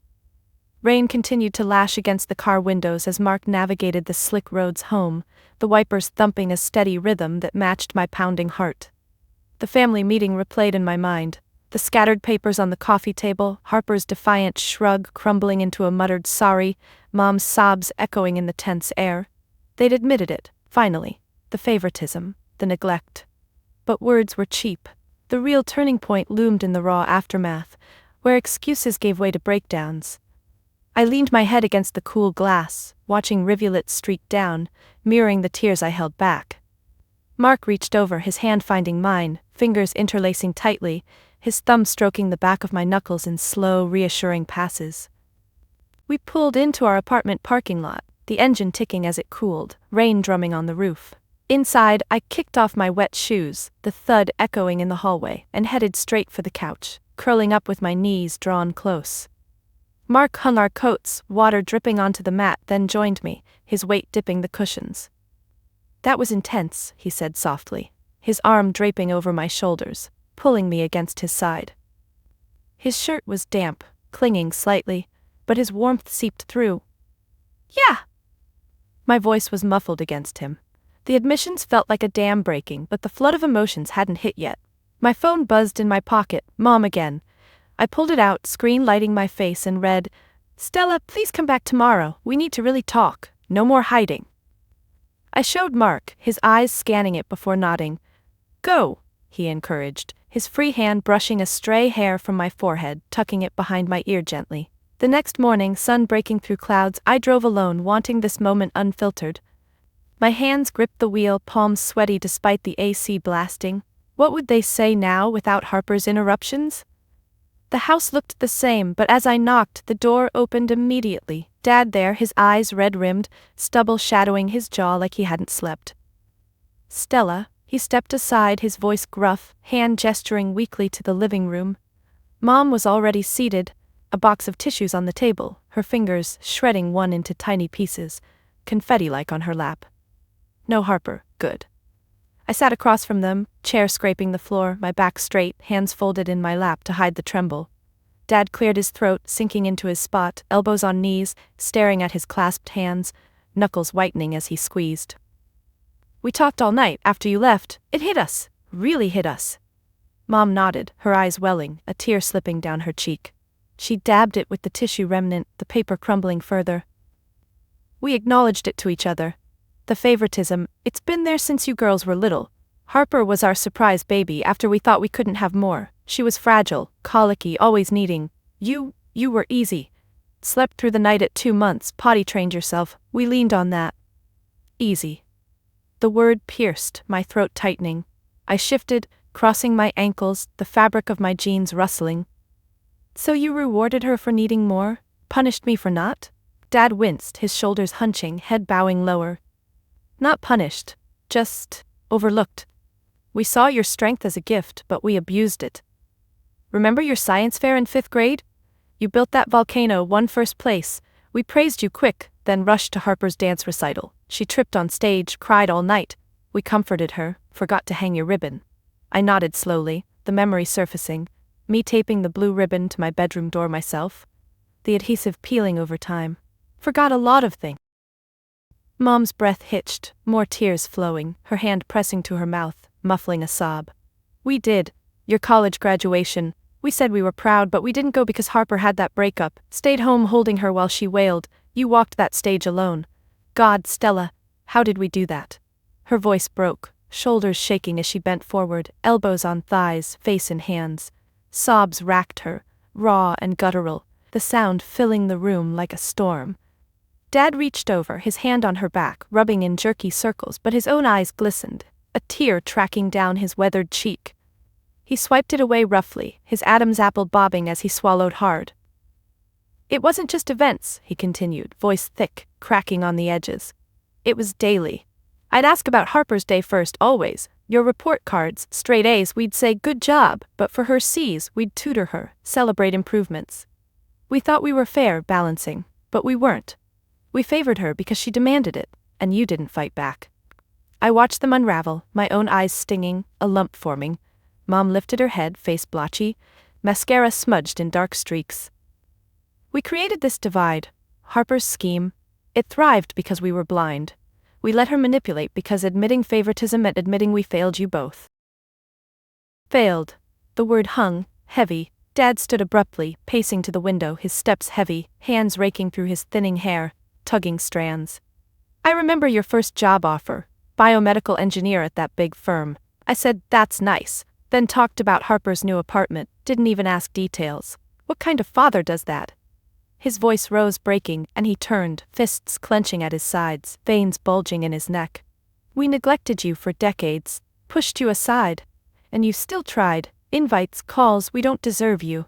Rain continued to lash against the car windows as Mark navigated the slick roads home, the wipers thumping a steady rhythm that matched my pounding heart. The family meeting replayed in my mind. The scattered papers on the coffee table, Harper's defiant shrug crumbling into a muttered sorry, Mom's sobs echoing in the tense air. They'd admitted it, finally. The favoritism, the neglect. But words were cheap. The real turning point loomed in the raw aftermath, where excuses gave way to breakdowns. I leaned my head against the cool glass, watching rivulets streak down, mirroring the tears I held back. Mark reached over, his hand finding mine, fingers interlacing tightly, his thumb stroking the back of my knuckles in slow, reassuring passes. We pulled into our apartment parking lot, the engine ticking as it cooled, rain drumming on the roof. Inside, I kicked off my wet shoes, the thud echoing in the hallway, and headed straight for the couch, curling up with my knees drawn close. Mark hung our coats, water dripping onto the mat, then joined me, his weight dipping the cushions. That was intense, he said softly, his arm draping over my shoulders, pulling me against his side. His shirt was damp, clinging slightly, but his warmth seeped through. Yeah! My voice was muffled against him. The admissions felt like a dam breaking, but the flood of emotions hadn't hit yet. My phone buzzed in my pocket, Mom again. I pulled it out, screen lighting my face, and read, Stella, please come back tomorrow. We need to really talk. No more hiding. I showed Mark, his eyes scanning it before nodding. Go, he encouraged, his free hand brushing a stray hair from my forehead, tucking it behind my ear gently. The next morning, sun breaking through clouds, I drove alone, wanting this moment unfiltered. My hands gripped the wheel, palms sweaty despite the AC blasting. What would they say now without Harper's interruptions? The house looked the same, but as I knocked, the door opened immediately. Dad there, his eyes red-rimmed, stubble shadowing his jaw like he hadn't slept. Stella, he stepped aside, his voice gruff, hand gesturing weakly to the living room. Mom was already seated, a box of tissues on the table, her fingers shredding one into tiny pieces, confetti-like on her lap. No Harper, good. I sat across from them, chair scraping the floor, my back straight, hands folded in my lap to hide the tremble. Dad cleared his throat, sinking into his spot, elbows on knees, staring at his clasped hands, knuckles whitening as he squeezed. We talked all night after you left. It hit us. Really hit us. Mom nodded, her eyes welling, a tear slipping down her cheek. She dabbed it with the tissue remnant, the paper crumbling further. We acknowledged it to each other. The favoritism, it's been there since you girls were little. Harper was our surprise baby after we thought we couldn't have more. She was fragile, colicky, always needing. You were easy. Slept through the night at 2 months, potty trained yourself. We leaned on that. Easy. The word pierced, my throat tightening. I shifted, crossing my ankles, the fabric of my jeans rustling. So you rewarded her for needing more? Punished me for not? Dad winced, his shoulders hunching, head bowing lower. Not punished, just overlooked. We saw your strength as a gift, but we abused it. Remember your science fair in 5th grade? You built that volcano, won first place. We praised you quick, then rushed to Harper's dance recital. She tripped on stage, cried all night. We comforted her, forgot to hang your ribbon. I nodded slowly, the memory surfacing, me taping the blue ribbon to my bedroom door myself. The adhesive peeling over time. Forgot a lot of things. Mom's breath hitched, more tears flowing, her hand pressing to her mouth, muffling a sob. We did. Your college graduation. We said we were proud, but we didn't go because Harper had that breakup. Stayed home holding her while she wailed. You walked that stage alone. God, Stella, how did we do that? Her voice broke, shoulders shaking as she bent forward, elbows on thighs, face in hands. Sobs racked her, raw and guttural, the sound filling the room like a storm. Dad reached over, his hand on her back, rubbing in jerky circles, but his own eyes glistened, a tear tracking down his weathered cheek. He swiped it away roughly, his Adam's apple bobbing as he swallowed hard. It wasn't just events, he continued, voice thick, cracking on the edges. It was daily. I'd ask about Harper's day first, always. Your report cards, straight A's, we'd say good job, but for her C's, we'd tutor her, celebrate improvements. We thought we were fair, balancing, but we weren't. We favored her because she demanded it, and you didn't fight back. I watched them unravel, my own eyes stinging, a lump forming. Mom lifted her head, face blotchy, mascara smudged in dark streaks. We created this divide, Harper's scheme. It thrived because we were blind. We let her manipulate because admitting favoritism meant admitting we failed you both. Failed. The word hung, heavy. Dad stood abruptly, pacing to the window, his steps heavy, hands raking through his thinning hair, tugging strands. I remember your first job offer, biomedical engineer at that big firm. I said, that's nice, then talked about Harper's new apartment, didn't even ask details. What kind of father does that? His voice rose, breaking, and he turned, fists clenching at his sides, veins bulging in his neck. We neglected you for decades, pushed you aside. And you still tried, invites, calls, we don't deserve you.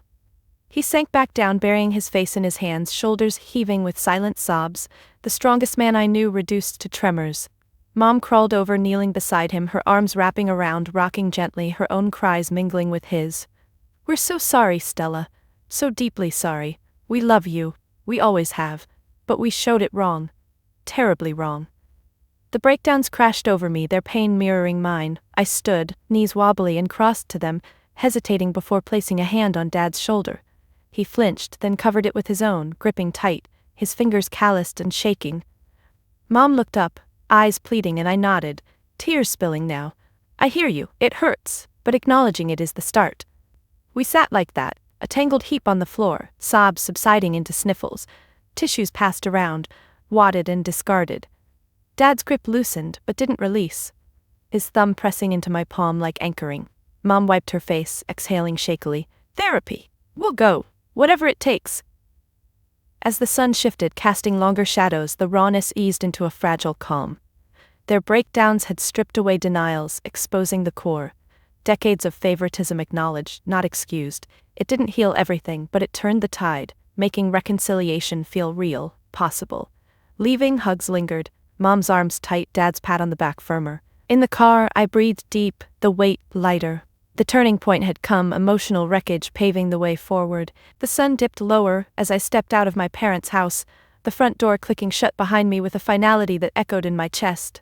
He sank back down, burying his face in his hands, shoulders heaving with silent sobs, the strongest man I knew reduced to tremors. Mom crawled over, kneeling beside him, her arms wrapping around, rocking gently, her own cries mingling with his. We're so sorry, Stella. So deeply sorry. We love you, we always have, but we showed it wrong. Terribly wrong. The breakdowns crashed over me, their pain mirroring mine. I stood, knees wobbly, and crossed to them, hesitating before placing a hand on Dad's shoulder. He flinched, then covered it with his own, gripping tight, his fingers calloused and shaking. Mom looked up, eyes pleading, and I nodded, tears spilling now. I hear you, it hurts, but acknowledging it is the start. We sat like that, a tangled heap on the floor, sobs subsiding into sniffles, tissues passed around, wadded and discarded. Dad's grip loosened, but didn't release. His thumb pressing into my palm like anchoring. Mom wiped her face, exhaling shakily. Therapy. We'll go. Whatever it takes. As the sun shifted, casting longer shadows, the rawness eased into a fragile calm. Their breakdowns had stripped away denials, exposing the core. Decades of favoritism acknowledged, not excused. It didn't heal everything, but it turned the tide, making reconciliation feel real, possible. Leaving, hugs lingered, Mom's arms tight, Dad's pat on the back firmer. In the car, I breathed deep, the weight lighter. The turning point had come, emotional wreckage paving the way forward. The sun dipped lower as I stepped out of my parents' house, the front door clicking shut behind me with a finality that echoed in my chest.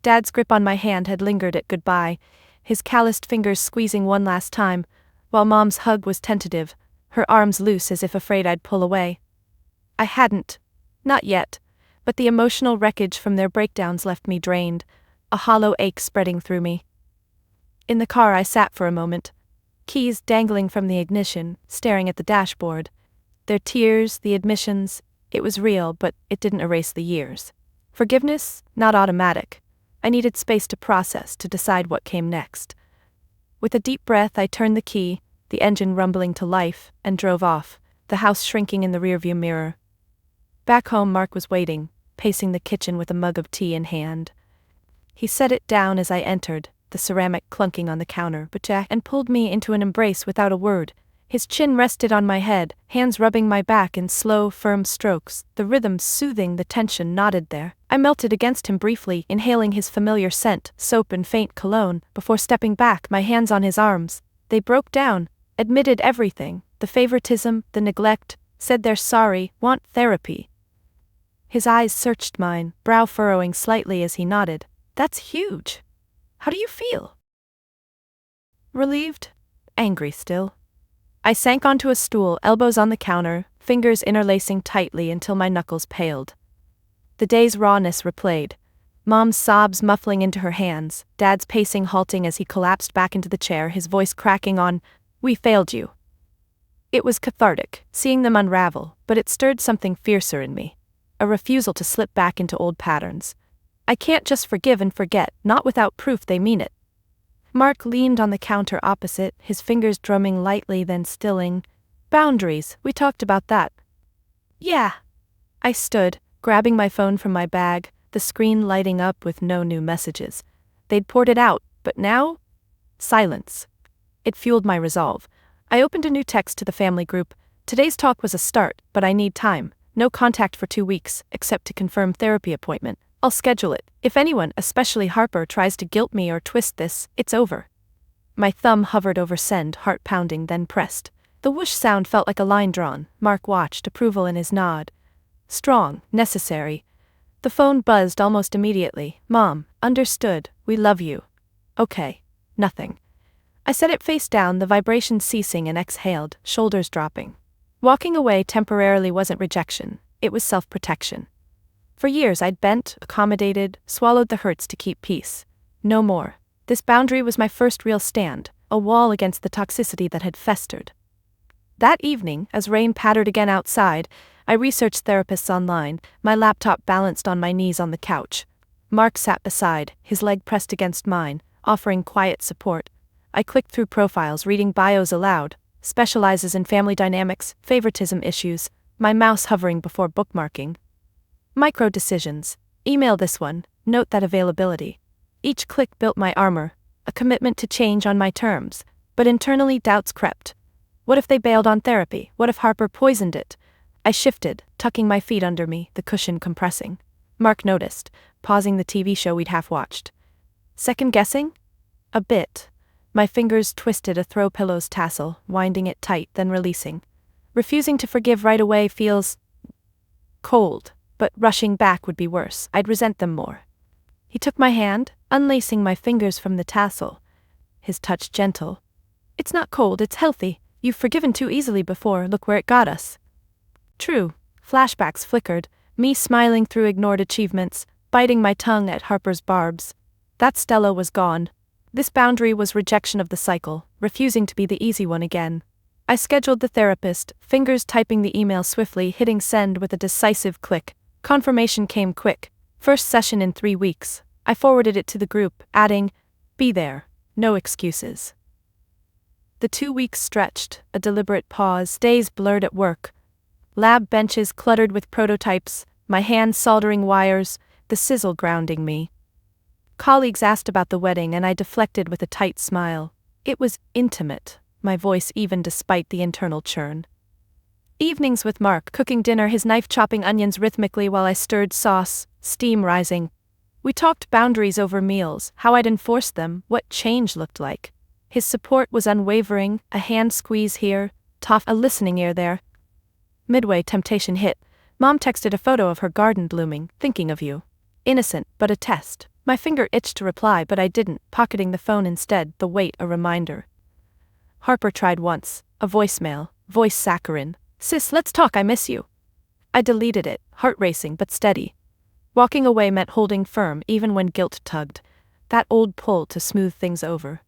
Dad's grip on my hand had lingered at goodbye, his calloused fingers squeezing one last time, while Mom's hug was tentative, her arms loose as if afraid I'd pull away. I hadn't. Not yet. But the emotional wreckage from their breakdowns left me drained, a hollow ache spreading through me. In the car I sat for a moment, keys dangling from the ignition, staring at the dashboard. Their tears, the admissions, it was real, but it didn't erase the years. Forgiveness? Not automatic. I needed space to process, to decide what came next. With a deep breath I turned the key, the engine rumbling to life, and drove off, the house shrinking in the rearview mirror. Back home, Mark was waiting, pacing the kitchen with a mug of tea in hand. He set it down as I entered, the ceramic clunking on the counter, and pulled me into an embrace without a word. His chin rested on my head, hands rubbing my back in slow, firm strokes, the rhythm soothing the tension knotted there. I melted against him briefly, inhaling his familiar scent, soap and faint cologne, before stepping back, my hands on his arms. They broke down, admitted everything, the favoritism, the neglect, said they're sorry, want therapy. His eyes searched mine, brow furrowing slightly as he nodded. That's huge. How do you feel? Relieved? Angry still. I sank onto a stool, elbows on the counter, fingers interlacing tightly until my knuckles paled. The day's rawness replayed. Mom's sobs muffling into her hands, Dad's pacing halting as he collapsed back into the chair, his voice cracking on, "We failed you." It was cathartic, seeing them unravel, but it stirred something fiercer in me. A refusal to slip back into old patterns. I can't just forgive and forget, not without proof they mean it. Mark leaned on the counter opposite, his fingers drumming lightly then stilling. Boundaries, we talked about that. Yeah. I stood, grabbing my phone from my bag, the screen lighting up with no new messages. They'd poured it out, but now? Silence. It fueled my resolve. I opened a new text to the family group. Today's talk was a start, but I need time. No contact for 2 weeks, except to confirm therapy appointment. I'll schedule it. If anyone, especially Harper, tries to guilt me or twist this, it's over. My thumb hovered over send, heart pounding, then pressed. The whoosh sound felt like a line drawn. Mark watched, approval in his nod. Strong, necessary. The phone buzzed almost immediately. Mom, understood, we love you. Okay. Nothing. I set it face down, the vibration ceasing, and exhaled, shoulders dropping. Walking away temporarily wasn't rejection, it was self-protection. For years I'd bent, accommodated, swallowed the hurts to keep peace. No more. This boundary was my first real stand, a wall against the toxicity that had festered. That evening, as rain pattered again outside, I researched therapists online, my laptop balanced on my knees on the couch. Mark sat beside, his leg pressed against mine, offering quiet support. I clicked through profiles, reading bios aloud, specializes in family dynamics, favoritism issues, my mouse hovering before bookmarking. Micro decisions. Email this one, note that availability. Each click built my armor, a commitment to change on my terms, but internally doubts crept. What if they bailed on therapy? What if Harper poisoned it? I shifted, tucking my feet under me, the cushion compressing. Mark noticed, pausing the TV show we'd half watched. Second guessing? A bit. My fingers twisted a throw pillow's tassel, winding it tight, then releasing. Refusing to forgive right away feels cold, but rushing back would be worse. I'd resent them more. He took my hand, unlacing my fingers from the tassel. His touch gentle. It's not cold, it's healthy. You've forgiven too easily before, look where it got us. True. Flashbacks flickered, me smiling through ignored achievements, biting my tongue at Harper's barbs. That Stella was gone. This boundary was rejection of the cycle, refusing to be the easy one again. I scheduled the therapist, fingers typing the email swiftly, hitting send with a decisive click. Confirmation came quick. First session in 3 weeks. I forwarded it to the group, adding, "Be there. No excuses." The 2 weeks stretched, a deliberate pause, days blurred at work. Lab benches cluttered with prototypes, my hands soldering wires, the sizzle grounding me. Colleagues asked about the wedding and I deflected with a tight smile. It was intimate, my voice even despite the internal churn. Evenings with Mark, cooking dinner, his knife chopping onions rhythmically while I stirred sauce, steam rising. We talked boundaries over meals, how I'd enforced them, what change looked like. His support was unwavering, a hand squeeze here, a listening ear there. Midway, temptation hit. Mom texted a photo of her garden blooming, thinking of you. Innocent, but a test. My finger itched to reply, but I didn't, pocketing the phone instead, the weight a reminder. Harper tried once, a voicemail, voice saccharine. "Sis, let's talk, I miss you." I deleted it, heart racing but steady. Walking away meant holding firm even when guilt tugged. That old pull to smooth things over.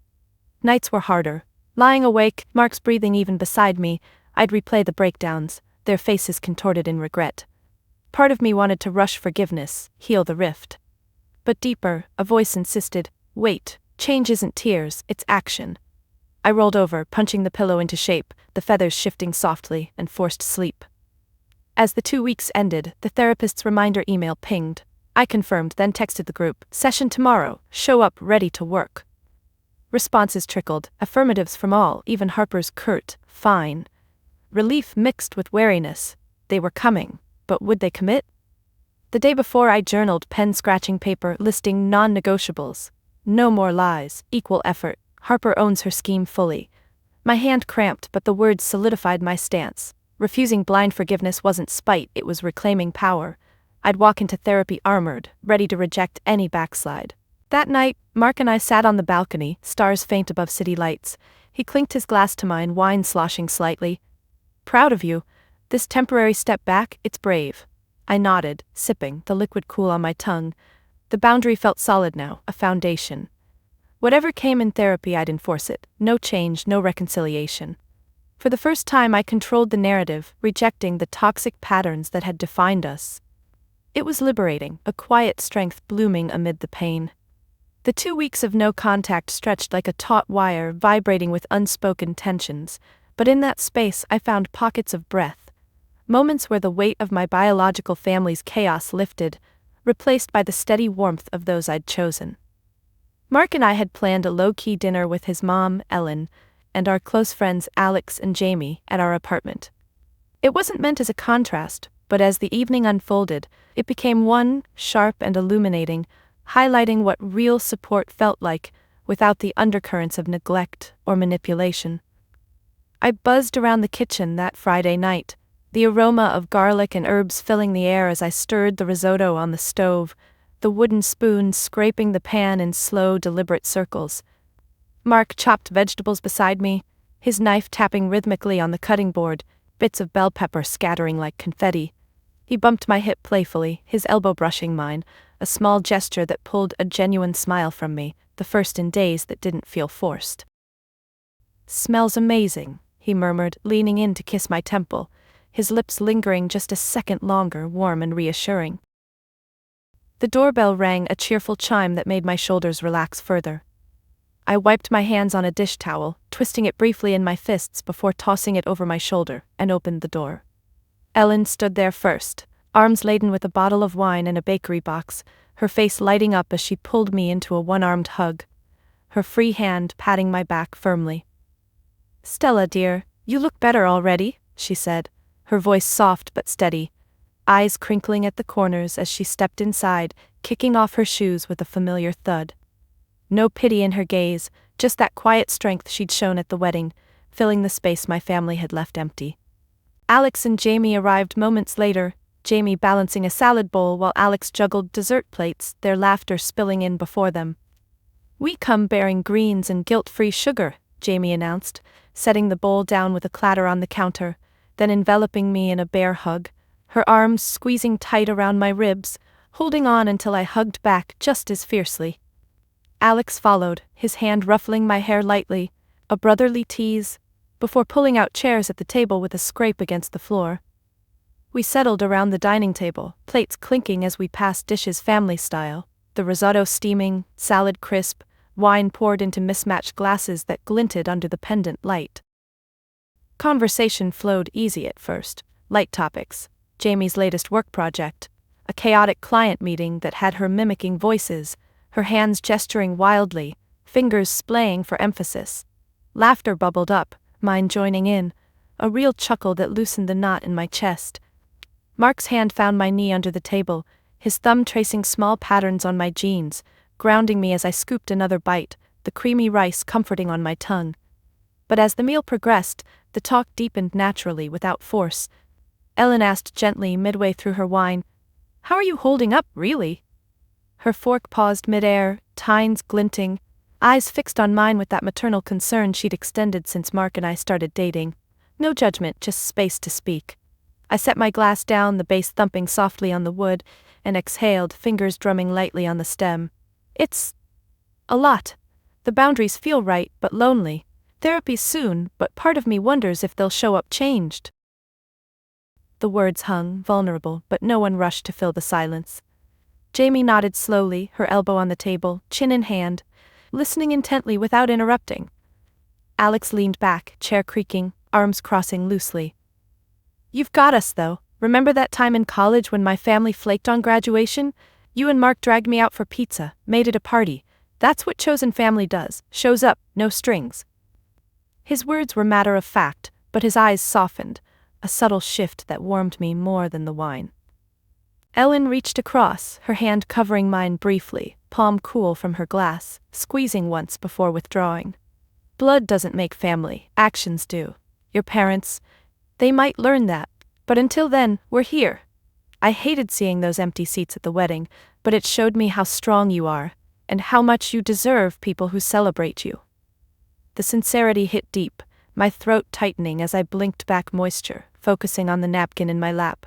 Nights were harder. Lying awake, Mark's breathing even beside me, I'd replay the breakdowns, their faces contorted in regret. Part of me wanted to rush forgiveness, heal the rift. But deeper, a voice insisted, "Wait, change isn't tears, it's action." I rolled over, punching the pillow into shape, the feathers shifting softly, and forced sleep. As the 2 weeks ended, the therapist's reminder email pinged. I confirmed, then texted the group, "Session tomorrow, show up ready to work." Responses trickled, affirmatives from all, even Harper's curt, "Fine." Relief mixed with wariness. They were coming, but would they commit? The day before I journaled, pen scratching paper, listing non-negotiables. No more lies, equal effort. Harper owns her scheme fully. My hand cramped, but the words solidified my stance. Refusing blind forgiveness wasn't spite, it was reclaiming power. I'd walk into therapy armored, ready to reject any backslide. That night, Mark and I sat on the balcony, stars faint above city lights. He clinked his glass to mine, wine sloshing slightly. "Proud of you. This temporary step back, it's brave." I nodded, sipping, the liquid cool on my tongue. The boundary felt solid now, a foundation. Whatever came in therapy, I'd enforce it. No change, no reconciliation. For the first time, I controlled the narrative, rejecting the toxic patterns that had defined us. It was liberating, a quiet strength blooming amid the pain. The 2 weeks of no contact stretched like a taut wire, vibrating with unspoken tensions, but in that space I found pockets of breath. Moments where the weight of my biological family's chaos lifted, replaced by the steady warmth of those I'd chosen. Mark and I had planned a low-key dinner with his mom, Ellen, and our close friends Alex and Jamie at our apartment. It wasn't meant as a contrast, but as the evening unfolded, it became one, sharp and illuminating, highlighting what real support felt like without the undercurrents of neglect or manipulation. I buzzed around the kitchen that Friday night, the aroma of garlic and herbs filling the air as I stirred the risotto on the stove, the wooden spoon scraping the pan in slow, deliberate circles. Mark chopped vegetables beside me, his knife tapping rhythmically on the cutting board, bits of bell pepper scattering like confetti. He bumped my hip playfully, his elbow brushing mine, a small gesture that pulled a genuine smile from me, the first in days that didn't feel forced. "Smells amazing," he murmured, leaning in to kiss my temple, his lips lingering just a second longer, warm and reassuring. The doorbell rang, a cheerful chime that made my shoulders relax further. I wiped my hands on a dish towel, twisting it briefly in my fists before tossing it over my shoulder, and opened the door. Ellen stood there first, arms laden with a bottle of wine and a bakery box, her face lighting up as she pulled me into a one-armed hug, her free hand patting my back firmly. "Stella, dear, you look better already," she said, her voice soft but steady, eyes crinkling at the corners as she stepped inside, kicking off her shoes with a familiar thud. No pity in her gaze, just that quiet strength she'd shown at the wedding, filling the space my family had left empty. Alex and Jamie arrived moments later, Jamie balancing a salad bowl while Alex juggled dessert plates, their laughter spilling in before them. "We come bearing greens and guilt-free sugar," Jamie announced, setting the bowl down with a clatter on the counter, then enveloping me in a bear hug, her arms squeezing tight around my ribs, holding on until I hugged back just as fiercely. Alex followed, his hand ruffling my hair lightly, a brotherly tease, before pulling out chairs at the table with a scrape against the floor. We settled around the dining table, plates clinking as we passed dishes family style, the risotto steaming, salad crisp, wine poured into mismatched glasses that glinted under the pendant light. Conversation flowed easy at first, light topics, Jamie's latest work project, a chaotic client meeting that had her mimicking voices, her hands gesturing wildly, fingers splaying for emphasis. Laughter bubbled up, mine joining in, a real chuckle that loosened the knot in my chest. Mark's hand found my knee under the table, his thumb tracing small patterns on my jeans, grounding me as I scooped another bite, the creamy rice comforting on my tongue. But as the meal progressed, the talk deepened naturally without force. Ellen asked gently midway through her wine, "How are you holding up, really?" Her fork paused midair, tines glinting, eyes fixed on mine with that maternal concern she'd extended since Mark and I started dating. No judgment, just space to speak. I set my glass down, the bass thumping softly on the wood, and exhaled, fingers drumming lightly on the stem. "It's a lot. The boundaries feel right, but lonely. Therapy soon, but part of me wonders if they'll show up changed." The words hung, vulnerable, but no one rushed to fill the silence. Jamie nodded slowly, her elbow on the table, chin in hand, listening intently without interrupting. Alex leaned back, chair creaking, arms crossing loosely. "You've got us, though. Remember that time in college when my family flaked on graduation? You and Mark dragged me out for pizza, made it a party. That's what chosen family does, shows up, no strings." His words were matter of fact, but his eyes softened, a subtle shift that warmed me more than the wine. Ellen reached across, her hand covering mine briefly, palm cool from her glass, squeezing once before withdrawing. "Blood doesn't make family, actions do. Your parents, they might learn that, but until then, we're here." I hated seeing those empty seats at the wedding, but it showed me how strong you are, and how much you deserve people who celebrate you. The sincerity hit deep, my throat tightening as I blinked back moisture, focusing on the napkin in my lap.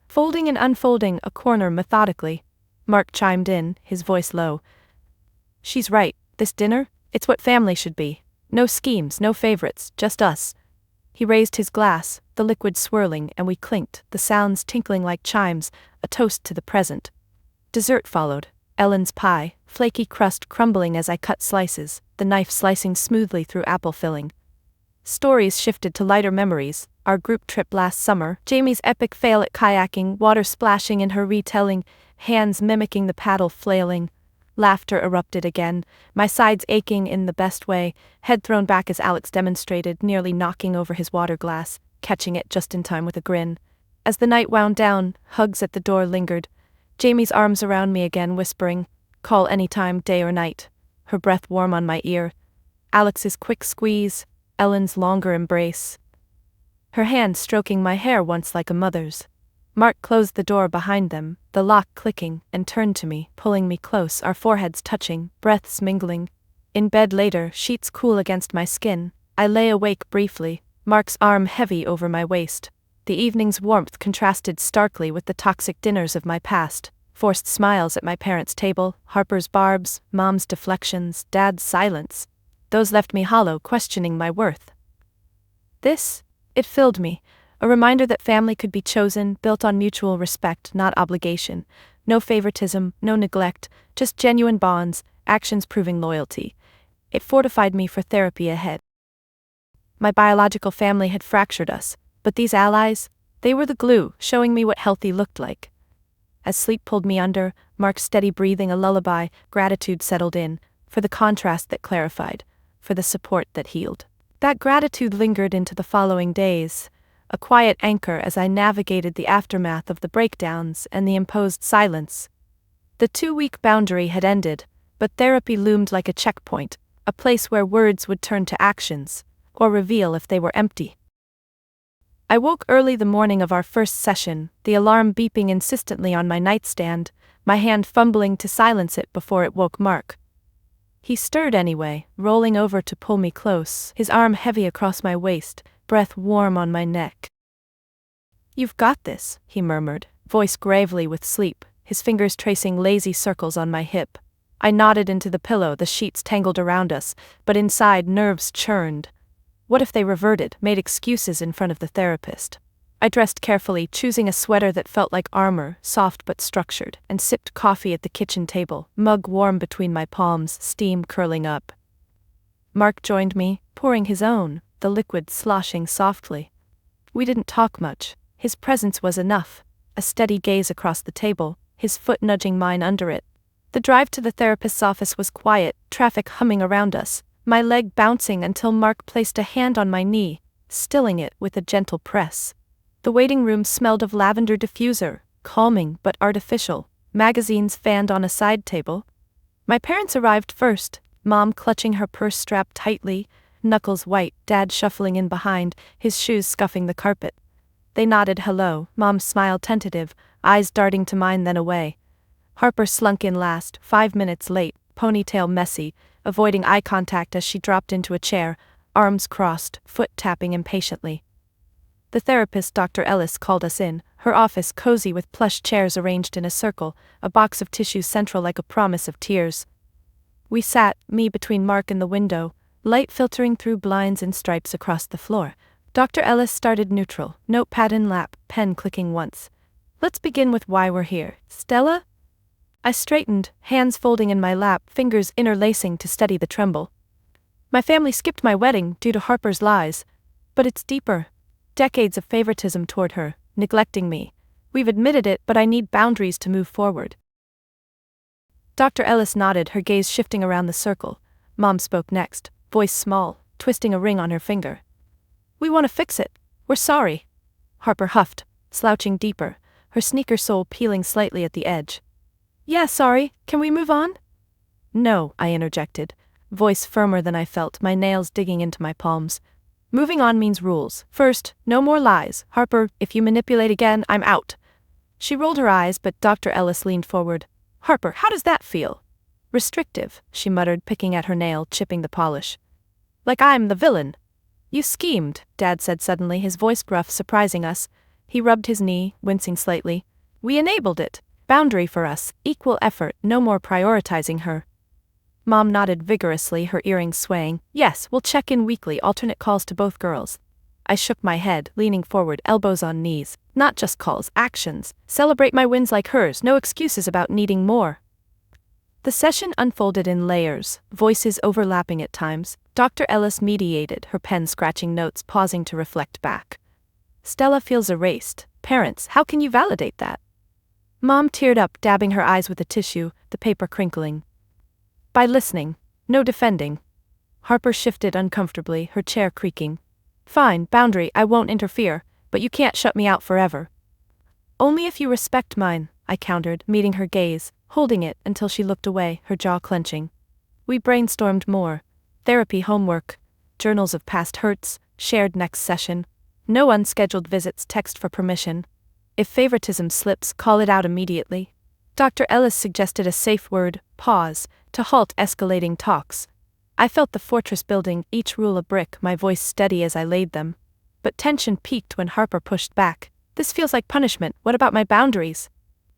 Folding and unfolding a corner methodically, Mark chimed in, his voice low. She's right, this dinner, it's what family should be. No schemes, no favorites, just us. He raised his glass, the liquid swirling, and we clinked, the sounds tinkling like chimes, a toast to the present. Dessert followed, Ellen's pie, flaky crust crumbling as I cut slices, the knife slicing smoothly through apple filling. Stories shifted to lighter memories, our group trip last summer, Jamie's epic fail at kayaking, water splashing in her retelling, hands mimicking the paddle flailing. Laughter erupted again, my sides aching in the best way, head thrown back as Alex demonstrated, nearly knocking over his water glass, catching it just in time with a grin. As the night wound down, hugs at the door lingered. Jamie's arms around me again, whispering, "Call anytime, day or night." Her breath warm on my ear. Alex's quick squeeze, Ellen's longer embrace. Her hand stroking my hair once like a mother's. Mark closed the door behind them, the lock clicking, and turned to me, pulling me close, our foreheads touching, breaths mingling. In bed later, sheets cool against my skin, I lay awake briefly, Mark's arm heavy over my waist. The evening's warmth contrasted starkly with the toxic dinners of my past, forced smiles at my parents' table, Harper's barbs, Mom's deflections, Dad's silence. Those left me hollow, questioning my worth. It filled me. A reminder that family could be chosen, built on mutual respect, not obligation. No favoritism, no neglect, just genuine bonds, actions proving loyalty. It fortified me for therapy ahead. My biological family had fractured us, but these allies, they were the glue, showing me what healthy looked like. As sleep pulled me under, Mark's steady breathing a lullaby, gratitude settled in, for the contrast that clarified, for the support that healed. That gratitude lingered into the following days, a quiet anchor as I navigated the aftermath of the breakdowns and the imposed silence. The 2-week boundary had ended, but therapy loomed like a checkpoint, a place where words would turn to actions, or reveal if they were empty. I woke early the morning of our first session, the alarm beeping insistently on my nightstand, my hand fumbling to silence it before it woke Mark. He stirred anyway, rolling over to pull me close, his arm heavy across my waist, breath warm on my neck. "You've got this," he murmured, voice gravely with sleep, his fingers tracing lazy circles on my hip. I nodded into the pillow, the sheets tangled around us, but inside nerves churned. What if they reverted, made excuses in front of the therapist? I dressed carefully, choosing a sweater that felt like armor, soft but structured, and sipped coffee at the kitchen table, mug warm between my palms, steam curling up. Mark joined me, pouring his own, the liquid sloshing softly. We didn't talk much. His presence was enough, a steady gaze across the table, his foot nudging mine under it. The drive to the therapist's office was quiet, traffic humming around us, my leg bouncing until Mark placed a hand on my knee, stilling it with a gentle press. The waiting room smelled of lavender diffuser, calming but artificial, magazines fanned on a side table. My parents arrived first, Mom clutching her purse strapped tightly, knuckles white, Dad shuffling in behind, his shoes scuffing the carpet. They nodded hello, Mom smiled tentative, eyes darting to mine then away. Harper slunk in last, 5 minutes late, ponytail messy, avoiding eye contact as she dropped into a chair, arms crossed, foot tapping impatiently. The therapist, Dr. Ellis, called us in, her office cozy with plush chairs arranged in a circle, a box of tissues central like a promise of tears. We sat, me between Mark and the window, light filtering through blinds and stripes across the floor. Dr. Ellis started neutral, notepad in lap, pen clicking once. "Let's begin with why we're here, Stella?" I straightened, hands folding in my lap, fingers interlacing to steady the tremble. "My family skipped my wedding due to Harper's lies. But it's deeper. Decades of favoritism toward her, neglecting me. We've admitted it, but I need boundaries to move forward." Dr. Ellis nodded, her gaze shifting around the circle. Mom spoke next, voice small, twisting a ring on her finger. "We want to fix it. We're sorry." Harper huffed, slouching deeper, her sneaker sole peeling slightly at the edge. "Yeah, sorry. Can we move on?" "No," I interjected, voice firmer than I felt, my nails digging into my palms. "Moving on means rules. First, no more lies. Harper, if you manipulate again, I'm out." She rolled her eyes, but Dr. Ellis leaned forward. "Harper, how does that feel?" Restrictive, she muttered, picking at her nail, chipping the polish. Like I'm the villain. You schemed, Dad said suddenly, his voice gruff, surprising us. He rubbed his knee, wincing slightly. We enabled it. Boundary for us, equal effort, no more prioritizing her. Mom nodded vigorously, her earrings swaying. Yes, we'll check in weekly, alternate calls to both girls. I shook my head, leaning forward, elbows on knees. Not just calls, actions. Celebrate my wins like hers, no excuses about needing more. The session unfolded in layers, voices overlapping at times. Dr. Ellis mediated, her pen scratching notes, pausing to reflect back. Stella feels erased. Parents, how can you validate that? Mom teared up, dabbing her eyes with a tissue, the paper crinkling. By listening. No defending. Harper shifted uncomfortably, her chair creaking. Fine, boundary, I won't interfere, but you can't shut me out forever. Only if you respect mine, I countered, meeting her gaze, holding it until she looked away, her jaw clenching. We brainstormed more. Therapy homework, journals of past hurts, shared next session. No unscheduled visits, text for permission. If favoritism slips, call it out immediately. Dr. Ellis suggested a safe word, pause, to halt escalating talks. I felt the fortress building, each rule a brick, my voice steady as I laid them. But tension peaked when Harper pushed back. This feels like punishment, what about my boundaries?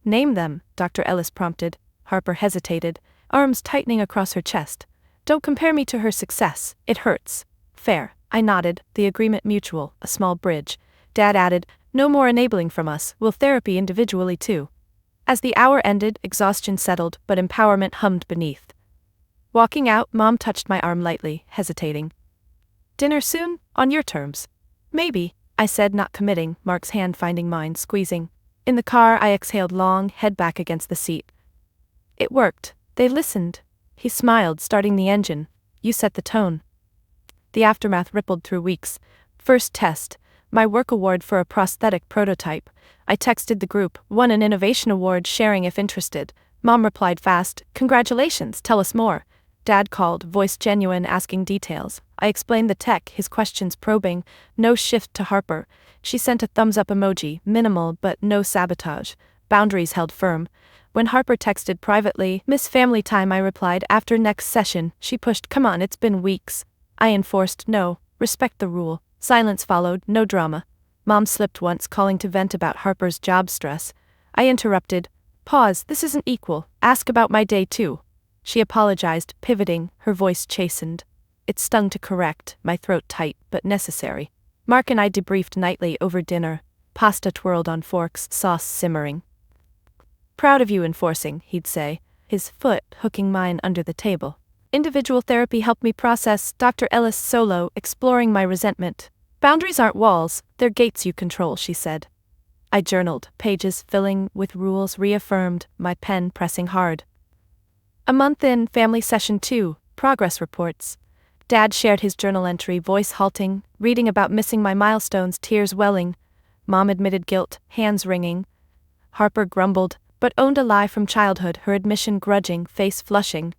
Name them, Dr. Ellis prompted. Harper hesitated, arms tightening across her chest. Don't compare me to her success, it hurts. Fair, I nodded, the agreement mutual, a small bridge. Dad added, no more enabling from us, we'll therapy individually too. As the hour ended, exhaustion settled, but empowerment hummed beneath. Walking out, Mom touched my arm lightly, hesitating. Dinner soon? On your terms. Maybe, I said, not committing, Mark's hand finding mine, squeezing. In the car, I exhaled long, head back against the seat. It worked. They listened. He smiled, starting the engine. You set the tone. The aftermath rippled through weeks. First test. My work award for a prosthetic prototype. I texted the group, won an innovation award, sharing if interested. Mom replied fast, congratulations, tell us more. Dad called, voice genuine, asking details. I explained the tech, his questions probing. No shift to Harper. She sent a thumbs-up emoji, minimal but no sabotage. Boundaries held firm. When Harper texted privately, miss family time, I replied, after next session. She pushed, come on, it's been weeks. I enforced, no, respect the rule. Silence followed, no drama. Mom slipped once, calling to vent about Harper's job stress. I interrupted. Pause, this isn't equal. Ask about my day too. She apologized, pivoting, her voice chastened. It stung to correct, my throat tight, but necessary. Mark and I debriefed nightly over dinner. Pasta twirled on forks, sauce simmering. Proud of you enforcing, he'd say, his foot hooking mine under the table. Individual therapy helped me process, Dr. Ellis solo, exploring my resentment. Boundaries aren't walls, they're gates you control, she said. I journaled, pages filling with rules reaffirmed, my pen pressing hard. A month in, family session 2, progress reports. Dad shared his journal entry, voice halting, reading about missing my milestones, tears welling. Mom admitted guilt, hands wringing. Harper grumbled, but owned a lie from childhood, her admission grudging, face flushing.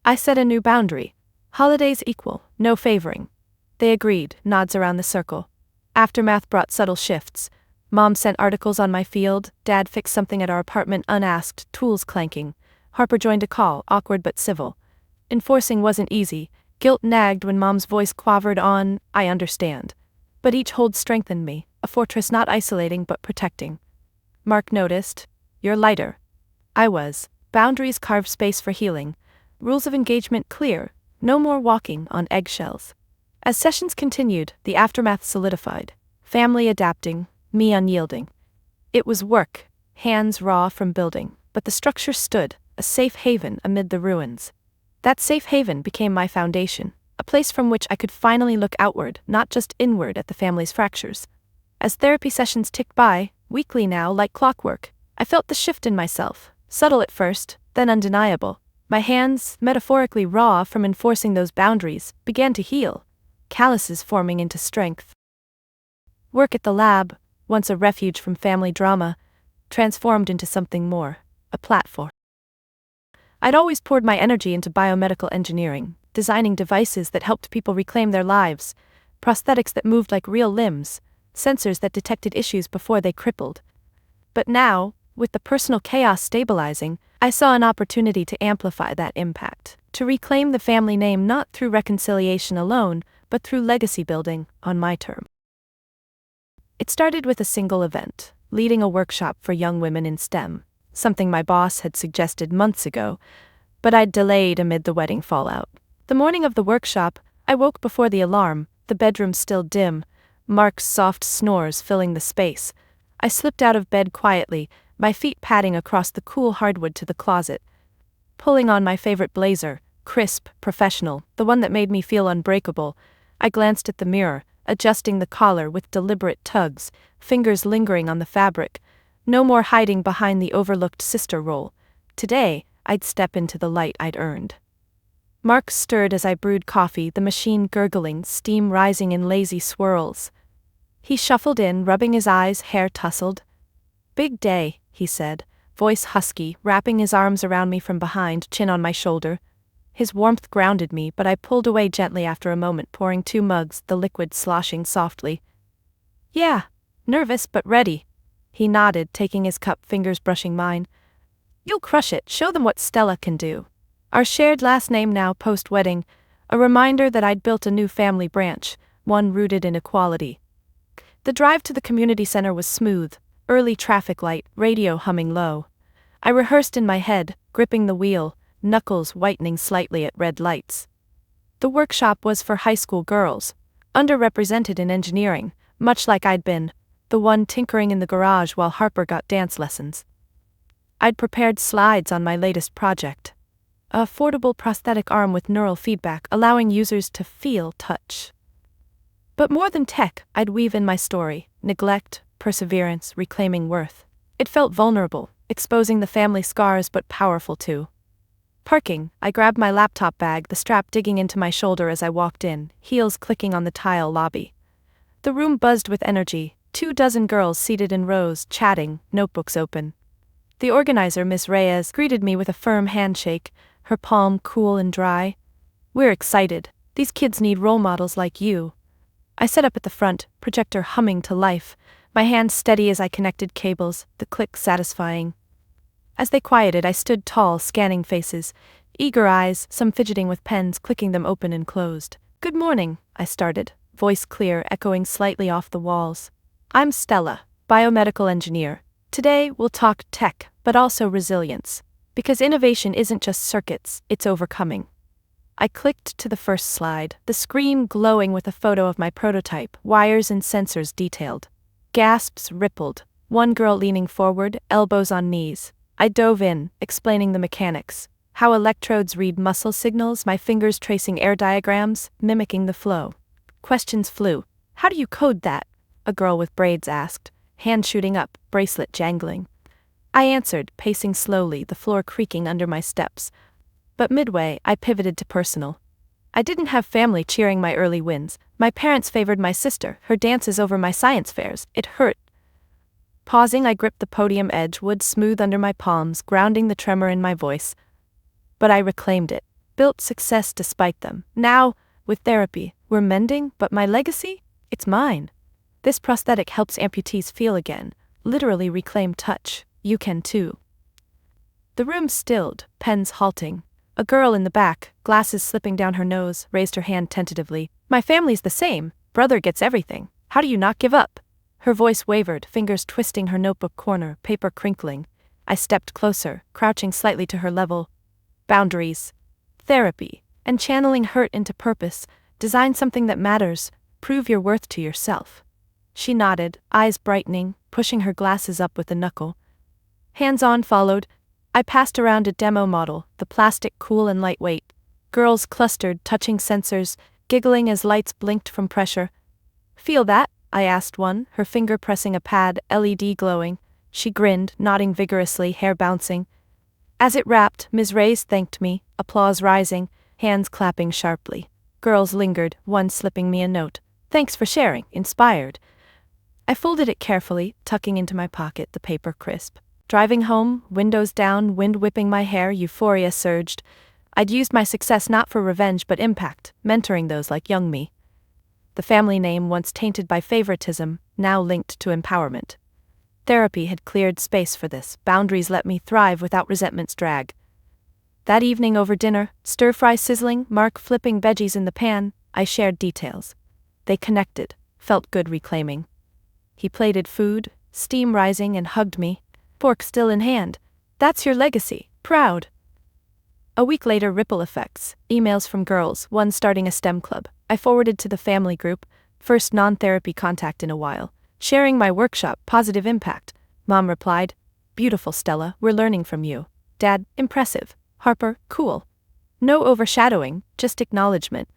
I set a new boundary. Holidays equal, no favoring. They agreed, nods around the circle. Aftermath brought subtle shifts. Mom sent articles on my field, Dad fixed something at our apartment unasked, tools clanking. Harper joined a call, awkward but civil. Enforcing wasn't easy. Guilt nagged when Mom's voice quavered on, I understand. But each hold strengthened me, a fortress not isolating but protecting. Mark noticed. You're lighter. I was. Boundaries carved space for healing. Rules of engagement clear, no more walking on eggshells. As sessions continued, the aftermath solidified. Family adapting, me unyielding. It was work, hands raw from building, but the structure stood, a safe haven amid the ruins. That safe haven became my foundation, a place from which I could finally look outward, not just inward at the family's fractures. As therapy sessions ticked by, weekly now like clockwork, I felt the shift in myself, subtle at first, then undeniable. My hands, metaphorically raw from enforcing those boundaries, began to heal, calluses forming into strength. Work at the lab, once a refuge from family drama, transformed into something more, a platform. I'd always poured my energy into biomedical engineering, designing devices that helped people reclaim their lives, prosthetics that moved like real limbs, sensors that detected issues before they crippled. But now, with the personal chaos stabilizing, I saw an opportunity to amplify that impact, to reclaim the family name not through reconciliation alone, but through legacy building, on my terms. It started with a single event, leading a workshop for young women in STEM, something my boss had suggested months ago, but I'd delayed amid the wedding fallout. The morning of the workshop, I woke before the alarm, the bedroom still dim, Mark's soft snores filling the space. I slipped out of bed quietly, my feet padding across the cool hardwood to the closet. Pulling on my favorite blazer, crisp, professional, the one that made me feel unbreakable, I glanced at the mirror, adjusting the collar with deliberate tugs, fingers lingering on the fabric. No more hiding behind the overlooked sister role. Today, I'd step into the light I'd earned. Mark stirred as I brewed coffee, the machine gurgling, steam rising in lazy swirls. He shuffled in, rubbing his eyes, hair tousled. "Big day," he said, voice husky, wrapping his arms around me from behind, chin on my shoulder. His warmth grounded me, but I pulled away gently after a moment, pouring 2 mugs, the liquid sloshing softly. "Yeah, nervous but ready." He nodded, taking his cup, fingers brushing mine. "You'll crush it, show them what Stella can do." Our shared last name now post-wedding, a reminder that I'd built a new family branch, one rooted in equality. The drive to the community center was smooth, early traffic light, radio humming low. I rehearsed in my head, gripping the wheel, knuckles whitening slightly at red lights. The workshop was for high school girls, underrepresented in engineering, much like I'd been, the one tinkering in the garage while Harper got dance lessons. I'd prepared slides on my latest project. A affordable prosthetic arm with neural feedback allowing users to feel touch. But more than tech, I'd weave in my story, neglect, perseverance, reclaiming worth. It felt vulnerable, exposing the family scars but powerful too. Parking, I grabbed my laptop bag, the strap digging into my shoulder as I walked in, heels clicking on the tile lobby. The room buzzed with energy, 24 girls seated in rows, chatting, notebooks open. The organizer, Miss Reyes, greeted me with a firm handshake, her palm cool and dry. "We're excited. These kids need role models like you." I sat up at the front, projector humming to life, my hands steady as I connected cables, the click satisfying. As they quieted, I stood tall, scanning faces, eager eyes, some fidgeting with pens, clicking them open and closed. "Good morning," I started, voice clear, echoing slightly off the walls. "I'm Stella, biomedical engineer. Today, we'll talk tech, but also resilience. Because innovation isn't just circuits, it's overcoming." I clicked to the first slide, the screen glowing with a photo of my prototype, wires and sensors detailed. Gasps rippled, one girl leaning forward, elbows on knees. I dove in, explaining the mechanics, how electrodes read muscle signals, my fingers tracing air diagrams, mimicking the flow. Questions flew. "How do you code that?" a girl with braids asked, hand shooting up, bracelet jangling. I answered, pacing slowly, the floor creaking under my steps. But midway, I pivoted to personal. I didn't have family cheering my early wins. My parents favored my sister, her dances over my science fairs. It hurt. Pausing, I gripped the podium edge, wood smooth under my palms, grounding the tremor in my voice. But I reclaimed it, built success despite them. Now, with therapy, we're mending, but my legacy? It's mine. This prosthetic helps amputees feel again, literally reclaim touch. You can too. The room stilled, pens halting. A girl in the back, glasses slipping down her nose, raised her hand tentatively. "My family's the same. Brother gets everything. How do you not give up?" Her voice wavered, fingers twisting her notebook corner, paper crinkling. I stepped closer, crouching slightly to her level. Boundaries. Therapy. And channeling hurt into purpose. Design something that matters. Prove your worth to yourself. She nodded, eyes brightening, pushing her glasses up with a knuckle. Hands-on followed. I passed around a demo model, the plastic cool and lightweight. Girls clustered, touching sensors, giggling as lights blinked from pressure. "Feel that?" I asked one, her finger pressing a pad, LED glowing. She grinned, nodding vigorously, hair bouncing. As it wrapped, Ms. Reyes thanked me, applause rising, hands clapping sharply. Girls lingered, one slipping me a note. "Thanks for sharing, inspired." I folded it carefully, tucking into my pocket, the paper crisp. Driving home, windows down, wind whipping my hair, euphoria surged. I'd used my success not for revenge but impact, mentoring those like young me. The family name, once tainted by favoritism, now linked to empowerment. Therapy had cleared space for this. Boundaries let me thrive without resentment's drag. That evening over dinner, stir-fry sizzling, Mark flipping veggies in the pan, I shared details. They connected, felt good reclaiming. He plated food, steam rising, and hugged me, fork still in hand. That's your legacy, proud. A week later, ripple effects, emails from girls, one starting a STEM club. I forwarded to the family group, first non-therapy contact in a while. Sharing my workshop, positive impact. Mom replied, beautiful Stella, we're learning from you. Dad, impressive. Harper, cool. No overshadowing, just acknowledgement.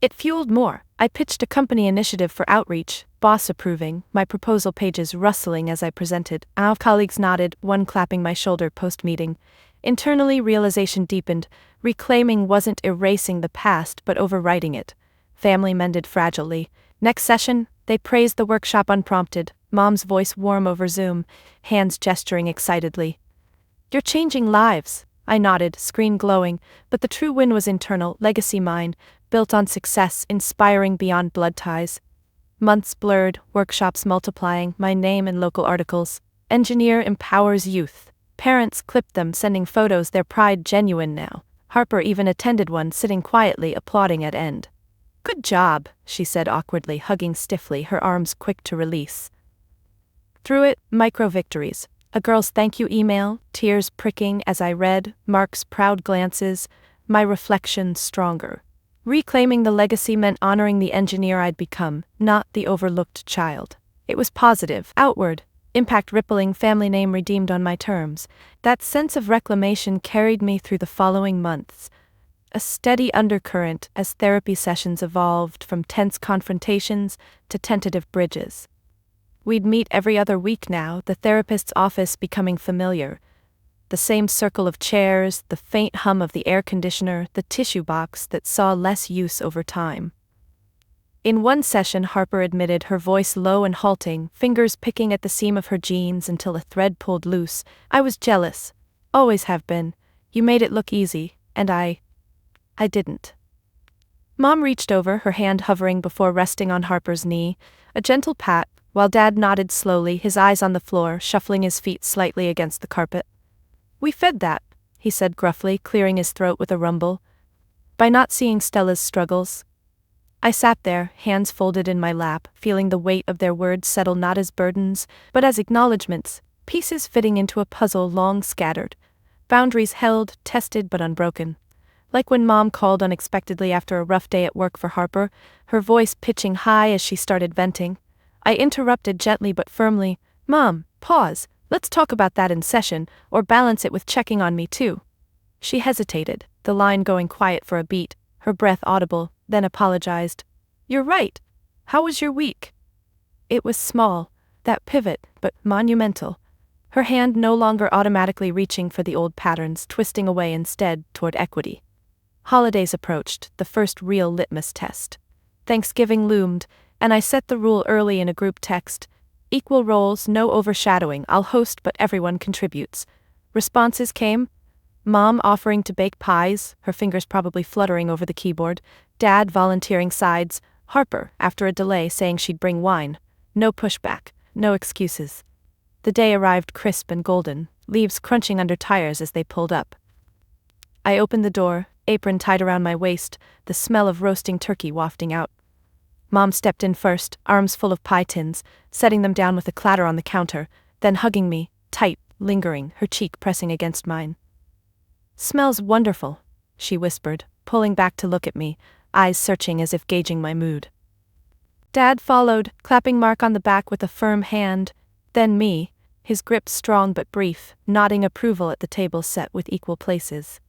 It fueled more. I pitched a company initiative for outreach, boss approving, my proposal pages rustling as I presented. Our colleagues nodded, one clapping my shoulder post-meeting. Internally, realization deepened. Reclaiming wasn't erasing the past but overwriting it. Family mended fragilely. Next session, they praised the workshop unprompted, Mom's voice warm over Zoom, hands gesturing excitedly. You're changing lives. I nodded, screen glowing, but the true win was internal, legacy mine, built on success, inspiring beyond blood ties. Months blurred, workshops multiplying, my name in local articles. Engineer empowers youth. Parents clipped them, sending photos, their pride genuine now. Harper even attended one, sitting quietly, applauding at end. Good job, she said awkwardly, hugging stiffly, her arms quick to release. Through it, micro-victories. A girl's thank you email, tears pricking as I read, Mark's proud glances, my reflection stronger. Reclaiming the legacy meant honoring the engineer I'd become, not the overlooked child. It was positive, outward, impact rippling, family name redeemed on my terms. That sense of reclamation carried me through the following months. A steady undercurrent as therapy sessions evolved from tense confrontations to tentative bridges. We'd meet every other week now, the therapist's office becoming familiar. The same circle of chairs, the faint hum of the air conditioner, the tissue box that saw less use over time. In one session, Harper admitted, her voice low and halting, fingers picking at the seam of her jeans until a thread pulled loose. I was jealous. Always have been. You made it look easy, and I didn't. Mom reached over, her hand hovering before resting on Harper's knee, a gentle pat, while Dad nodded slowly, his eyes on the floor, shuffling his feet slightly against the carpet. We fed that, he said gruffly, clearing his throat with a rumble. By not seeing Stella's struggles. I sat there, hands folded in my lap, feeling the weight of their words settle not as burdens, but as acknowledgments, pieces fitting into a puzzle long scattered. Boundaries held, tested but unbroken. Like when Mom called unexpectedly after a rough day at work for Harper, her voice pitching high as she started venting. I interrupted gently but firmly, Mom, pause, let's talk about that in session, or balance it with checking on me too. She hesitated, the line going quiet for a beat, her breath audible, then apologized. You're right. How was your week? It was small, that pivot, but monumental. Her hand no longer automatically reaching for the old patterns, twisting away instead toward equity. Holidays approached, the first real litmus test. Thanksgiving loomed, and I set the rule early in a group text. Equal roles, no overshadowing, I'll host but everyone contributes. Responses came. Mom offering to bake pies, her fingers probably fluttering over the keyboard. Dad volunteering sides. Harper, after a delay, saying she'd bring wine. No pushback, no excuses. The day arrived crisp and golden, leaves crunching under tires as they pulled up. I opened the door, apron tied around my waist, the smell of roasting turkey wafting out. Mom stepped in first, arms full of pie tins, setting them down with a clatter on the counter, then hugging me, tight, lingering, her cheek pressing against mine. Smells wonderful, she whispered, pulling back to look at me, eyes searching as if gauging my mood. Dad followed, clapping Mark on the back with a firm hand, then me, his grip strong but brief, nodding approval at the table set with equal places.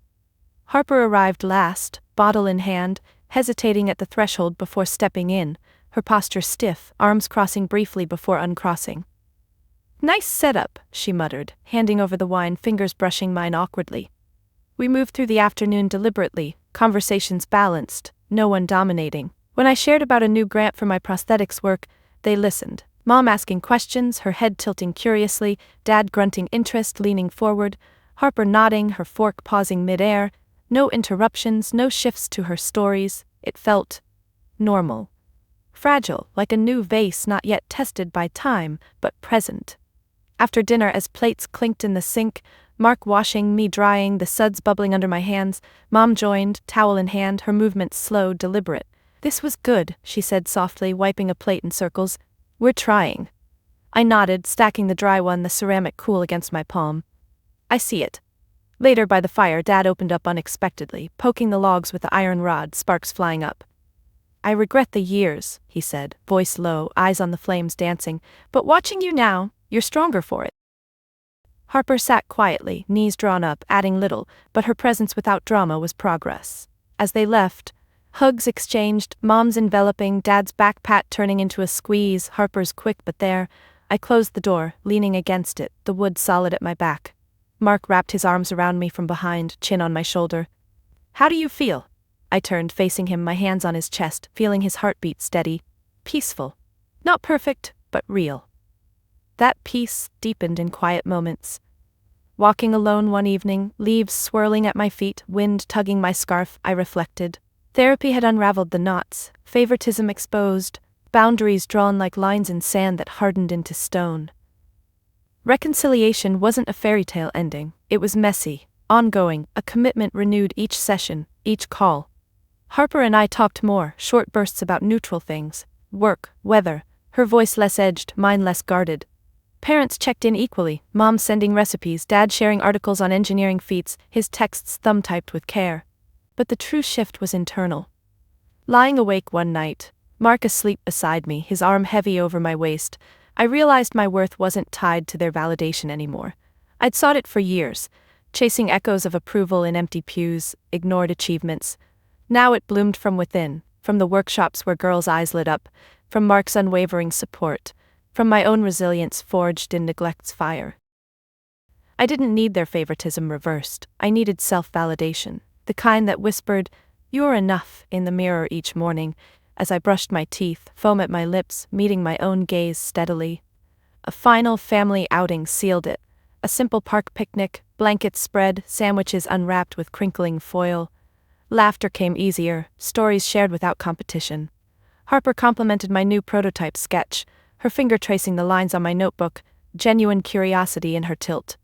Harper arrived last, bottle in hand, hesitating at the threshold before stepping in, her posture stiff, arms crossing briefly before uncrossing. Nice setup, she muttered, handing over the wine, fingers brushing mine awkwardly. We moved through the afternoon deliberately, conversations balanced, no one dominating. When I shared about a new grant for my prosthetics work, they listened. Mom asking questions, her head tilting curiously, Dad grunting interest, leaning forward, Harper nodding, her fork pausing mid-air. No interruptions, no shifts to her stories. It felt normal. Fragile, like a new vase not yet tested by time, but present. After dinner, as plates clinked in the sink, Mark washing, me drying, the suds bubbling under my hands, Mom joined, towel in hand, her movements slow, deliberate. "This was good," she said softly, wiping a plate in circles. "We're trying." I nodded, stacking the dry one, the ceramic cool against my palm. "I see it." Later by the fire, Dad opened up unexpectedly, poking the logs with the iron rod, sparks flying up. "I regret the years," he said, voice low, eyes on the flames dancing, "but watching you now, you're stronger for it." Harper sat quietly, knees drawn up, adding little, but her presence without drama was progress. As they left, hugs exchanged, Mom's enveloping, Dad's back pat turning into a squeeze, Harper's quick but there. I closed the door, leaning against it, the wood solid at my back. Mark wrapped his arms around me from behind, chin on my shoulder. "How do you feel?" I turned, facing him, my hands on his chest, feeling his heartbeat steady. "Peaceful. Not perfect, but real." That peace deepened in quiet moments. Walking alone one evening, leaves swirling at my feet, wind tugging my scarf, I reflected. Therapy had unraveled the knots, favoritism exposed, boundaries drawn like lines in sand that hardened into stone. Reconciliation wasn't a fairy tale ending, it was messy, ongoing, a commitment renewed each session, each call. Harper and I talked more, short bursts about neutral things, work, weather, her voice less edged, mine less guarded. Parents checked in equally, Mom sending recipes, Dad sharing articles on engineering feats, his texts thumb-typed with care. But the true shift was internal. Lying awake one night, Mark asleep beside me, his arm heavy over my waist, I realized my worth wasn't tied to their validation anymore. I'd sought it for years, chasing echoes of approval in empty pews, ignored achievements. Now it bloomed from within, from the workshops where girls' eyes lit up, from Mark's unwavering support, from my own resilience forged in neglect's fire. I didn't need their favoritism reversed, I needed self-validation, the kind that whispered, "You're enough," in the mirror each morning, as I brushed my teeth, foam at my lips, meeting my own gaze steadily. A final family outing sealed it, a simple park picnic, blankets spread, sandwiches unwrapped with crinkling foil. Laughter came easier, stories shared without competition. Harper complimented my new prototype sketch, her finger tracing the lines on my notebook, genuine curiosity in her tilt.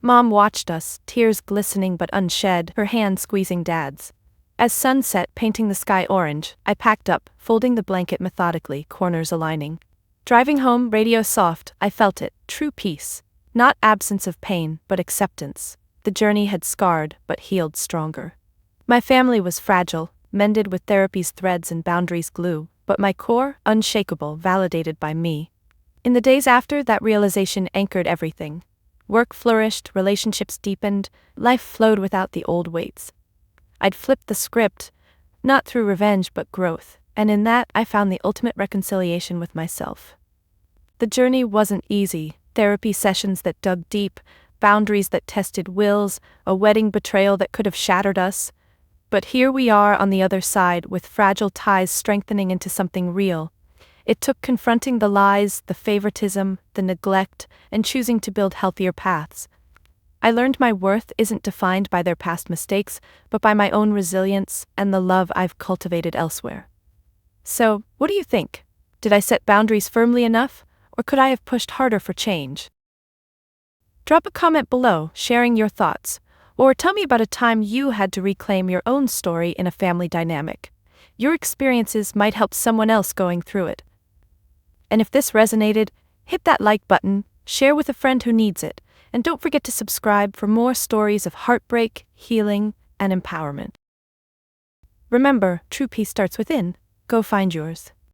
Mom watched us, tears glistening but unshed, her hand squeezing Dad's. As sunset painting the sky orange, I packed up, folding the blanket methodically, corners aligning. Driving home, radio soft, I felt it, true peace. Not absence of pain, but acceptance. The journey had scarred, but healed stronger. My family was fragile, mended with therapy's threads and boundaries glue, but my core, unshakable, validated by me. In the days after, that realization anchored everything. Work flourished, relationships deepened, life flowed without the old weights. I'd flipped the script, not through revenge but growth, and in that I found the ultimate reconciliation with myself. The journey wasn't easy, therapy sessions that dug deep, boundaries that tested wills, a wedding betrayal that could have shattered us. But here we are on the other side, with fragile ties strengthening into something real. It took confronting the lies, the favoritism, the neglect, and choosing to build healthier paths. I learned my worth isn't defined by their past mistakes, but by my own resilience and the love I've cultivated elsewhere. So, what do you think? Did I set boundaries firmly enough, or could I have pushed harder for change? Drop a comment below, sharing your thoughts, or tell me about a time you had to reclaim your own story in a family dynamic. Your experiences might help someone else going through it. And if this resonated, hit that like button, share with a friend who needs it, and don't forget to subscribe for more stories of heartbreak, healing, and empowerment. Remember, true peace starts within. Go find yours.